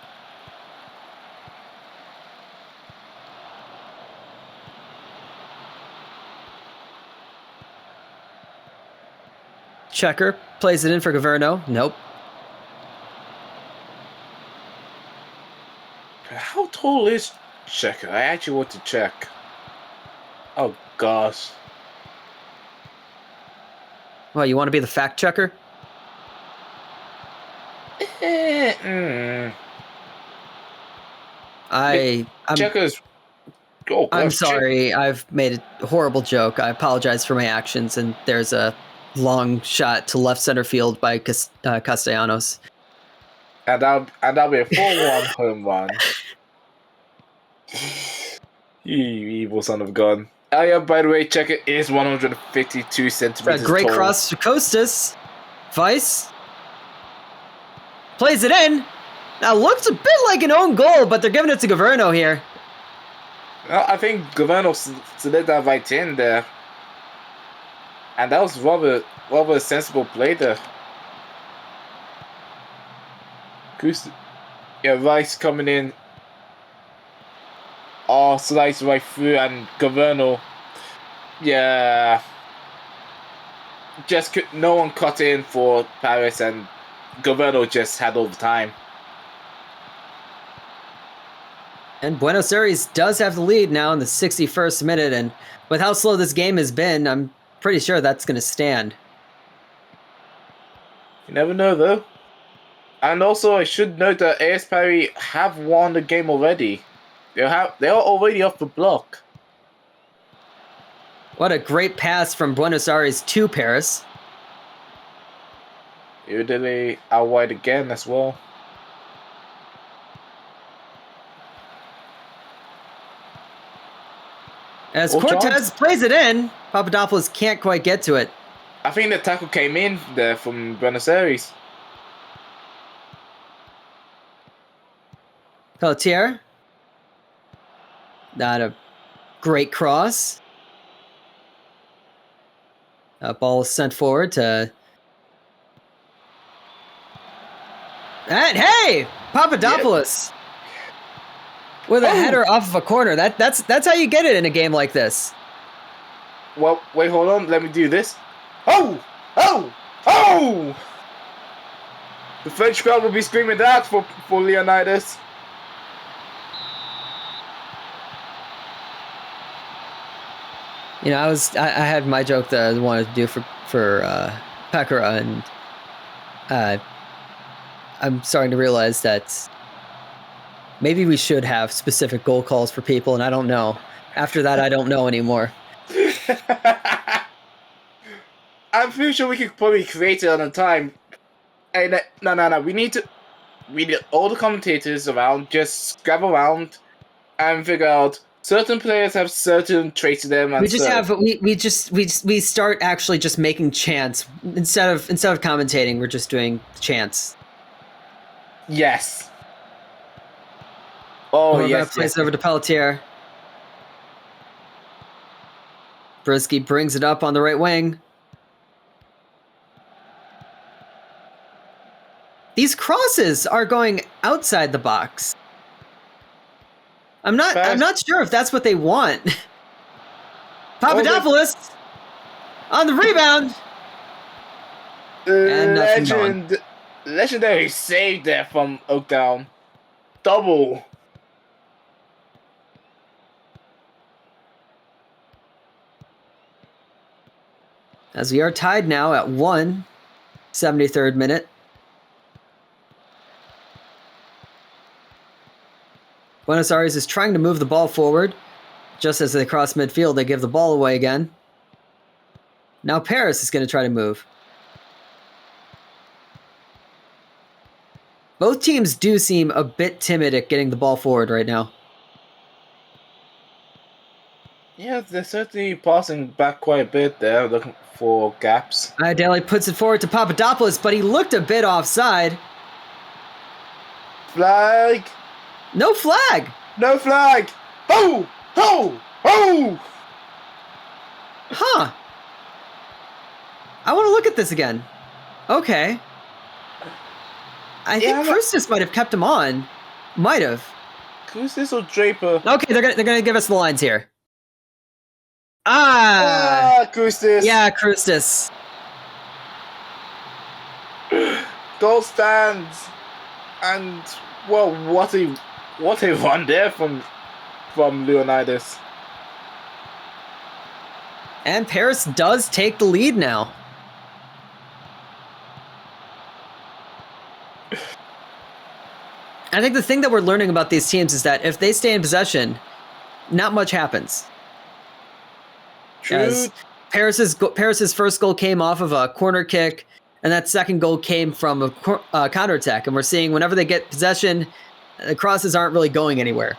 Checker plays it in for Gaverno. Nope. How tall is Checker? I actually want to check. Oh, gosh. Well, you want to be the fact checker? Checkers. I'm sorry. I've made a horrible joke. I apologize for my actions. And there's a long shot to left center field by Castellanos. And that'll be a 4-1 home run. You evil son of God. Oh yeah, by the way, Checker is 152 centimeters A great tall. cross to Costas. Weiss plays it in. Now looks a bit like an own goal, but they're giving it to Gaverno here. Well, I think Gaverno slid that right in there. And that was rather a sensible play there. Yeah, Rice coming in. Oh, slice right through, and Gaverno. Yeah. No one cut in for Paris, and Gaverno just had all the time. And Buenos Aires does have the lead now in the 61st minute, and with how slow this game has been, I'm pretty sure that's going to stand. You never know, though. And also, I should note that AS Paris have won the game already. They are already off the block. What a great pass from Buenos Aires to Paris. Udele out wide again as well. As Cortez plays it in, Papadopoulos can't quite get to it. I think the tackle came in there from Buenos Aires. Pelletier. Not a great cross. Ball is sent forward to... And hey! Papadopoulos! Yep. With a header off of a corner. That's how you get it in a game like this. Well, wait, hold on. Let me do this. Oh! The French crowd will be screaming that for Leonidas. You know, I had my joke that I wanted to do for Pekara, and I'm starting to realize that maybe we should have specific goal calls for people, and I don't know. After that, I don't know anymore. I'm pretty sure we could probably create it on a time. And no. We need all the commentators around just grab around and figure out certain players have certain traits to them. And we start actually just making chants instead of commentating. We're just doing chants. Yes. Oh, yes. Plays over to Pelletier. Brisky brings it up on the right wing. These crosses are going outside the box. I'm not sure if that's what they want. Papadopoulos on the rebound. And legendary save there from Oakdown. Double. As we are tied now at 1, 73rd minute. Buenos Aires is trying to move the ball forward. Just as they cross midfield, they give the ball away again. Now Paris is going to try to move. Both teams do seem a bit timid at getting the ball forward right now. Yeah, they're certainly passing back quite a bit there, looking for gaps. Daly puts it forward to Papadopoulos, but he looked a bit offside. Flag! No flag! No flag! Oh! Oh! Oh! Huh. I want to look at this again. Okay. I think Christus might have kept him on. Might have. Christus or Draper? Okay, they're gonna give us the lines here. Christus. Yeah, Christus. Goal stands. And well, what a run there from Leonidas. And Paris does take the lead now. I think the thing that we're learning about these teams is that if they stay in possession, not much happens. True. As Paris's first goal came off of a corner kick, and that second goal came from a counterattack. And we're seeing whenever they get possession, the crosses aren't really going anywhere.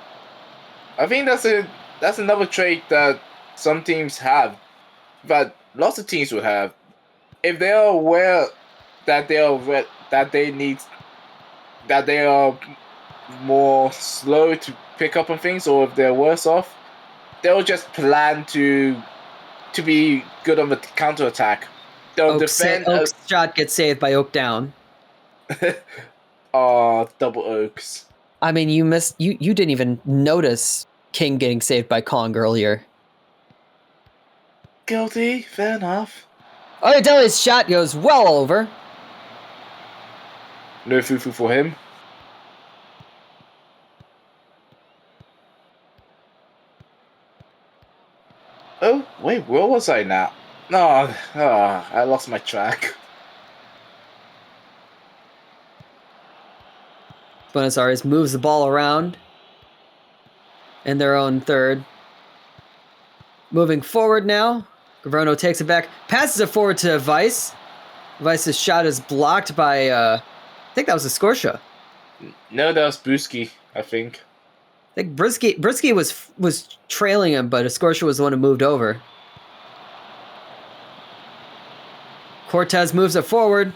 I think that's another trait that some teams have, that lots of teams would have. If they are aware that they are more slow to pick up on things, or if they're worse off, they'll just plan to be good on the counterattack. They'll defend. Oak's shot gets saved by Oak down. Double Oaks. I mean, you didn't even notice King getting saved by Kong earlier. Guilty. Fair enough. Deli's shot goes well over. No fufu for him. Oh, wait, where was I now? No, I lost my track. Buenos Aires moves the ball around in their own third. Moving forward now. Gaverno takes it back, passes it forward to Weiss. Weiss's shot is blocked by, I think that was a Scorsha. No, that was Bruschi, I think. I think Brisky was trailing him, but Scorsha was the one who moved over. Cortez moves it forward.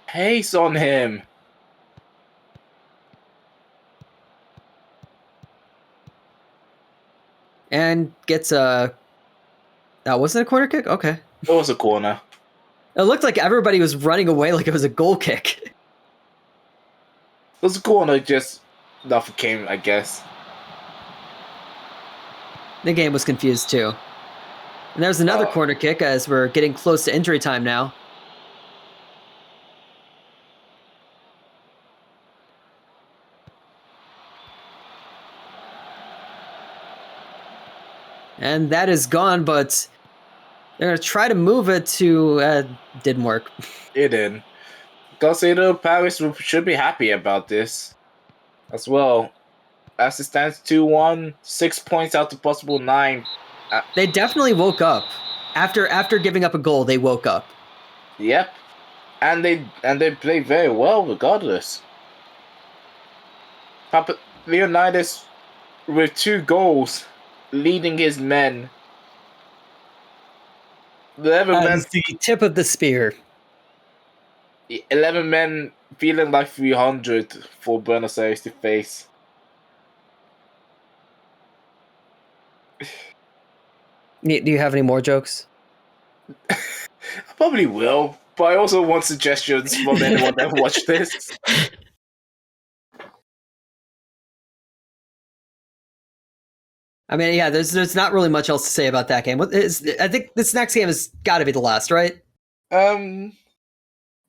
Pace on him. And gets a... That wasn't a corner kick? Okay. It was a corner. It looked like everybody was running away like it was a goal kick. It was a corner, just nothing came, I guess. The game was confused too. And there's another corner kick as we're getting close to injury time now. And that is gone, but they're going to try to move it to... didn't work. It didn't. Consider Paris should be happy about this as well. As it stands 2-1, 6 points out of possible 9. They definitely woke up. After giving up a goal, they woke up. Yep. And they played very well regardless. Papa Leonidas with 2 goals leading his men. The 11 men, Is the tip of the spear. 11 men feeling like 300 for Buenos Aires to face. Do you have any more jokes? I probably will, but I also want suggestions from anyone that watched this. I mean, yeah, there's not really much else to say about that game. I think this next game has got to be the last, right?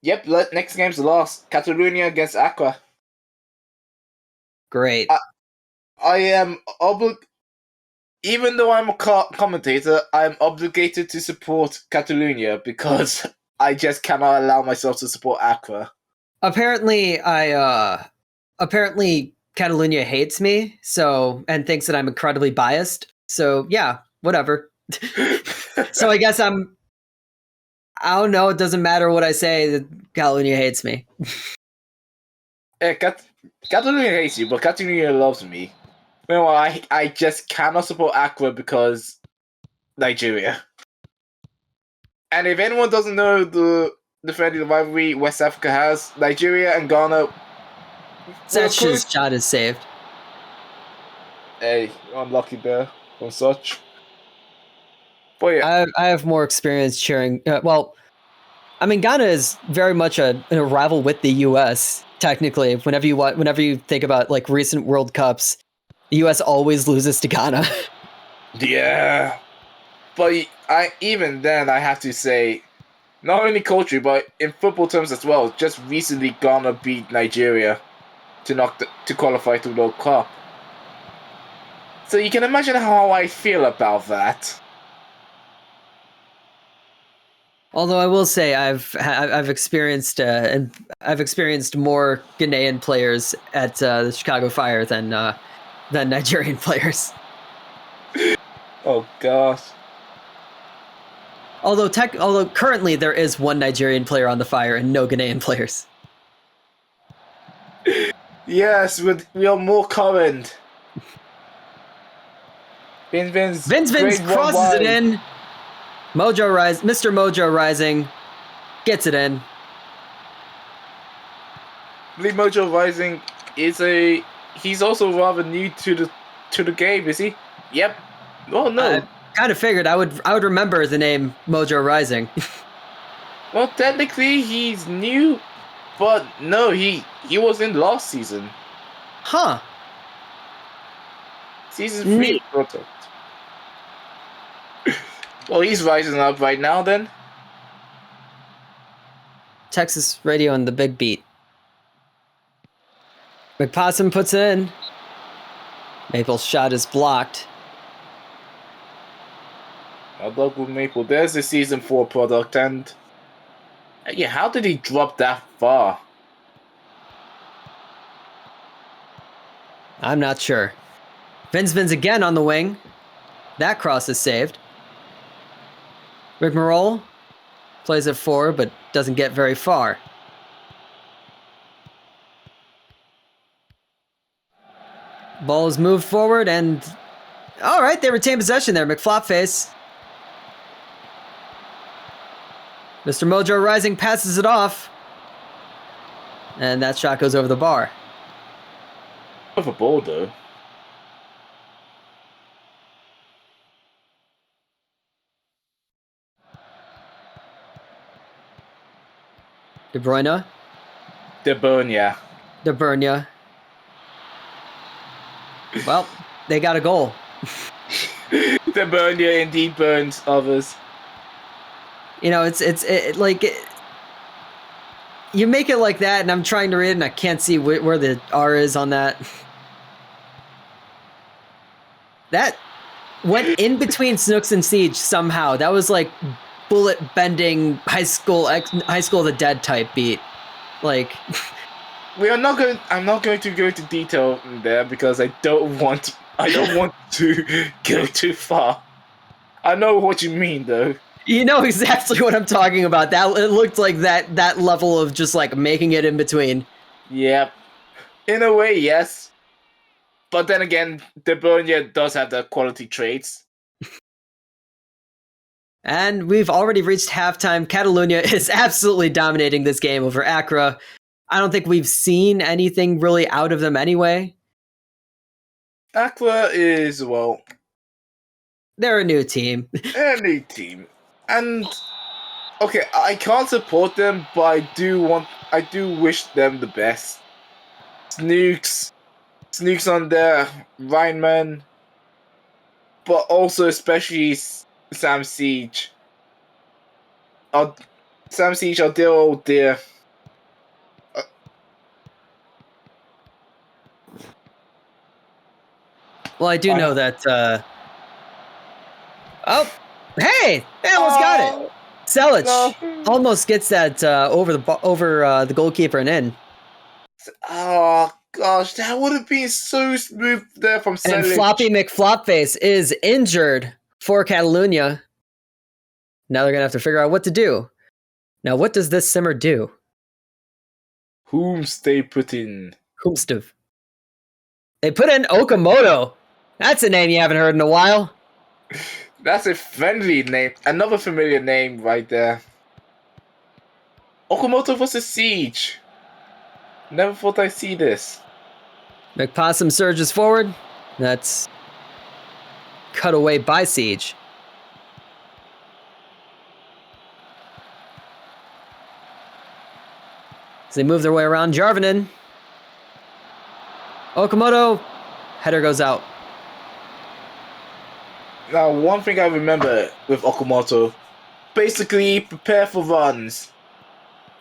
Yep, next game's the last. Catalonia against Aqua. Great. I am even though I'm a commentator, I'm obligated to support Catalonia because I just cannot allow myself to support Aqua. Apparently Catalonia hates me, and thinks that I'm incredibly biased. So yeah, whatever. So I guess I don't know, it doesn't matter what I say, that Catalonia hates me. Catalonia hates you, but Catalonia loves me. Meanwhile, I just cannot support Aqua because Nigeria. And if anyone doesn't know the friendly rivalry West Africa has, Nigeria and Ghana... Setch's shot is saved. Hey, unlucky there from such. But yeah. I have more experience cheering... I mean, Ghana is very much a rival with the U.S., technically. Whenever you think about like recent World Cups, the U.S. always loses to Ghana. Yeah. But even then, I have to say, not only culturally, but in football terms as well, just recently Ghana beat Nigeria to qualify to the World Cup. So you can imagine how I feel about that. Although I will say I've experienced more Ghanaian players at the Chicago Fire than Nigerian players. Oh gosh. Although currently there is one Nigerian player on the Fire and no Ghanaian players. Yes, we are more current. Vince crosses it in. Mr. Mojo Rising gets it in. I believe Mojo Rising he's also rather new to the game, is he? Yep. Oh no. I kind of figured I would remember the name Mojo Rising. Well, technically he's new, but no, he was in last season. Huh. Season 3 product. Well, he's rising up right now then. Texas Radio and the Big Beat. McPossum puts it in. Maple's shot is blocked. I'll luck with Maple. There's the season 4 product, and yeah, how did he drop that far? I'm not sure. Vince again on the wing. That cross is saved. Rigmarole plays it forward, but doesn't get very far. Ball is moved forward, and all right, they retain possession there. McFlopface. Mr. Mojo Rising passes it off, and that shot goes over the bar. Of a ball though. De Bruyne. De Bruyne. Well, they got a goal. De Bruyne indeed burns others. You know, it's you make it like that, and I'm trying to read it, and I can't see where the R is on that. That went in between Snooks and Siege somehow. That was like bullet bending high school of the Dead type beat. Like I'm not going to go into detail there because I don't want to go too far. I know what you mean though. you know exactly what I'm talking about. That it looked like that level of just like making it in between. Yep. In a way, yes. But then again, De Bruyne does have the quality traits. And we've already reached halftime. Catalunya is absolutely dominating this game over Accra. I don't think we've seen anything really out of them anyway. Aqua is, well, they're a new team. a new team. And okay, I can't support them, but I do wish them the best. Snooks on there, Rhineman, but also especially Sam Siege. Sam Siege, oh dear. Well, I do know that. Oh, hey, they almost got it. Selic almost gets that over the goalkeeper and in. Oh gosh, that would have been so smooth there from Selic. And Floppy McFlopface is injured for Catalunya. Now they're gonna have to figure out what to do. Now, what does this simmer do? Whomst they put in? Whomstov. They put in Okamoto. That's a name you haven't heard in a while. That's a friendly name. Another familiar name right there. Okamoto versus Siege. Never thought I'd see this. McPossum surges forward. That's cut away by Siege. As they move their way around Jarvinen. Okamoto. Header goes out. Now, one thing I remember with Okamoto, basically prepare for runs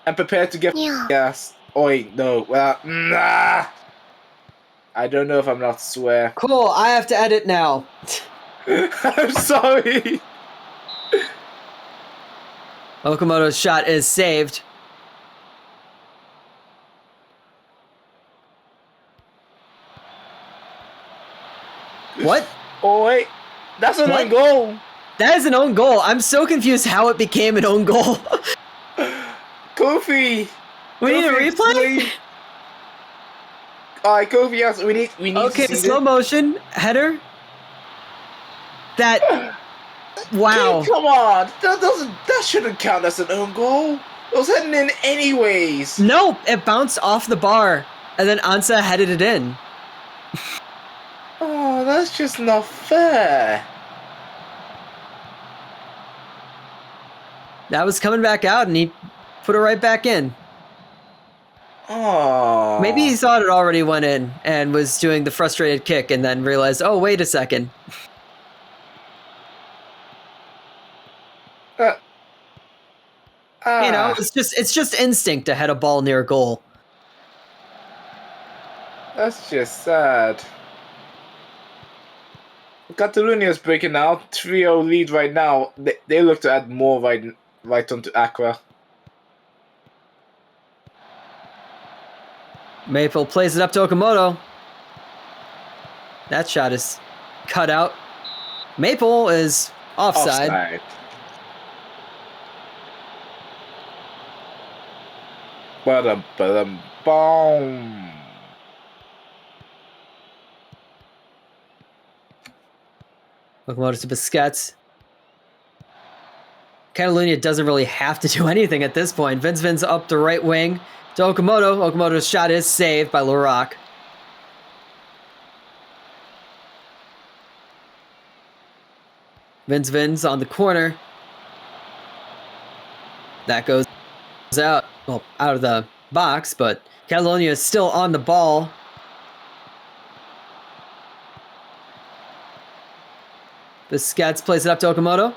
and prepare to get gas. Oh wait, no. Nah. I don't know if I'm not swear. Cool, I have to edit now. I'm sorry. Okamoto's shot is saved. What? Oh wait. That's an own goal. That is an own goal. I'm so confused how it became an own goal. Kofi. We need a replay? Alright, Kofi, yes, we need okay, to see slow motion, header. That wow. Come on. That shouldn't count as an own goal. It was heading in anyways. No, it bounced off the bar and then Ansa headed it in. Oh, that's just not fair. That was coming back out and he put it right back in. Oh. Maybe he thought it already went in and was doing the frustrated kick and then realized, oh, wait a second. You know, it's just instinct to head a ball near a goal. That's just sad. Catalunia's breaking out. 3-0 lead right now. They look to add more right onto Accra. Maple plays it up to Okamoto. That shot is cut out. Maple is offside. Boom. Okamoto to Busquets. Catalunya doesn't really have to do anything at this point. Vin's up the right wing to Okamoto. Okamoto's shot is saved by Laroc. Vin's on the corner. That goes out, well, out of the box, but Catalunya is still on the ball. Busquets plays it up to Okamoto.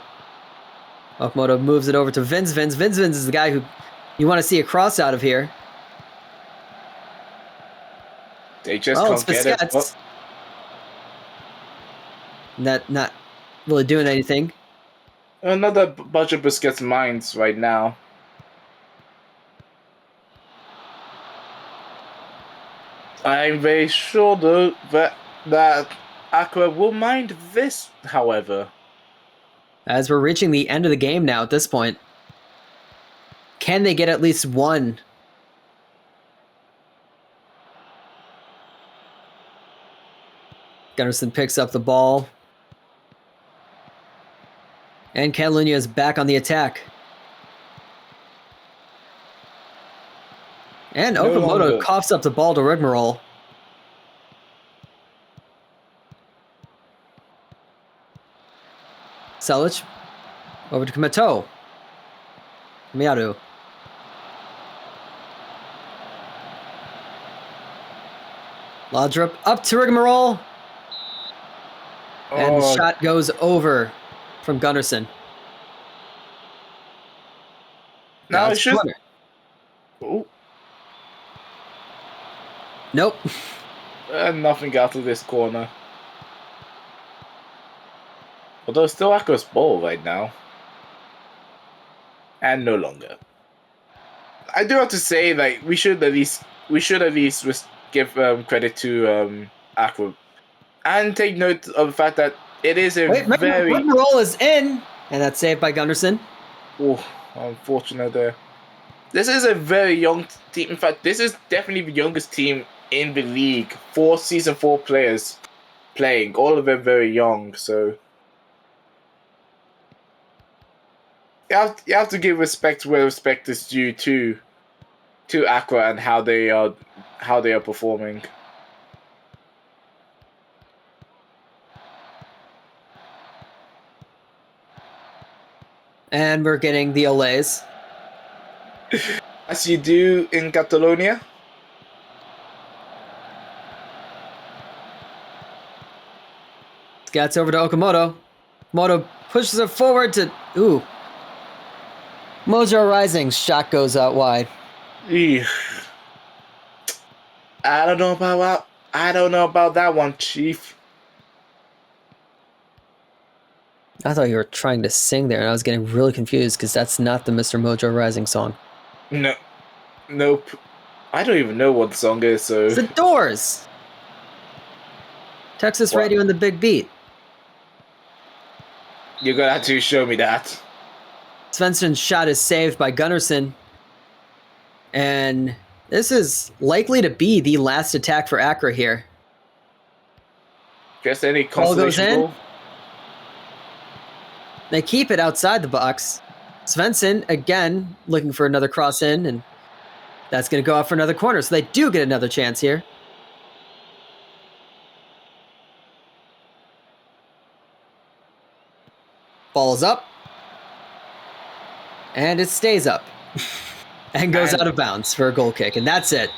Okamoto moves it over to Vin's. Vin's is the guy who you want to see a cross out of here. They just can't get it. Oh. Not really doing anything. Another bunch of Busquets mines right now. I'm very sure though that Aqua will mind this, however. As we're reaching the end of the game now at this point. Can they get at least one? Gunnarsson picks up the ball. And Catalunya is back on the attack. And Okamoto coughs up the ball to Rigmarole. Selic. Over to Kamato. Miyaru. Laudrup up to Rigmarole. And the shot goes over from Gunnarsson. Now it's just... Oh. Nope. Nothing out of this corner. Although still Aqua's ball right now. And no longer. I do have to say, like, we should at least give credit to Aqua. And take note of the fact that it is a very... Rigmarole is in! And that's saved by Gunnarsson. Oh, unfortunate there. This is a very young team. In fact, this is definitely the youngest team in the league. 4 Season 4 players playing. All of them very young, so... You have to give respect where respect is due to Aqua and how they are performing. And we're getting the Olays. As you do in Catalonia. Gets over to Okamoto. Moto pushes it forward to... Ooh. Mojo Rising's shot goes out wide. I don't know about that one, Chief. I thought you were trying to sing there, and I was getting really confused because that's not the Mr. Mojo Rising song. No. Nope. I don't even know what the song is, so... It's The Doors! Texas Radio and the Big Beat. You're gonna have to show me that. Svensson's shot is saved by Gunnarsson. And this is likely to be the last attack for Accra here. Guess any consolation goal? They keep it outside the box. Svensson, again, looking for another cross in, and that's going to go out for another corner. So they do get another chance here. Ball is up. And it stays up. And goes out of bounds for a goal kick. And that's it.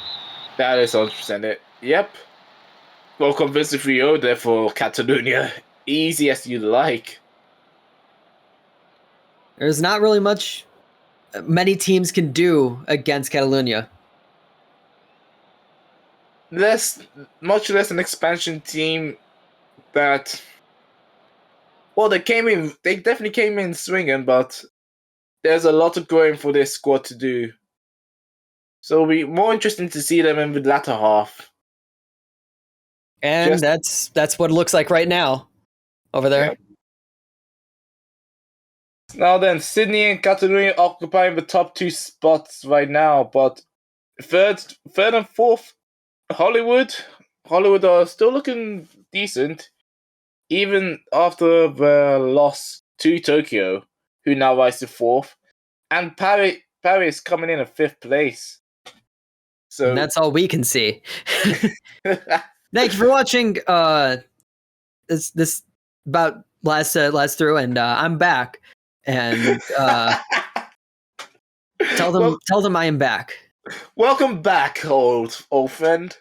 That is 100% it. Yep. Welcome Vincent Rio there for Catalonia. Easy as you like. There's not really many teams can do against Catalonia. Much less an expansion team that... Well, they definitely came in swinging, but there's a lot of growing for this squad to do. So it'll be more interesting to see them in the latter half. And that's what it looks like right now over there. Yep. Now then, Sydney and Catalonia occupying the top 2 spots right now, but third and fourth, Hollywood are still looking decent, even after the loss to Tokyo, who now rise to 4th, and Paris coming in at 5th place. So and that's all we can see. Thank you for watching. This about last through, and I'm back. And tell them I am back. Welcome back, old friend.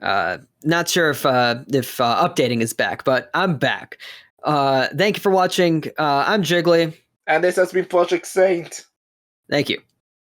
Not sure if updating is back, but I'm back. Thank you for watching. I'm Jiggly. And this has been Project Saint. Thank you.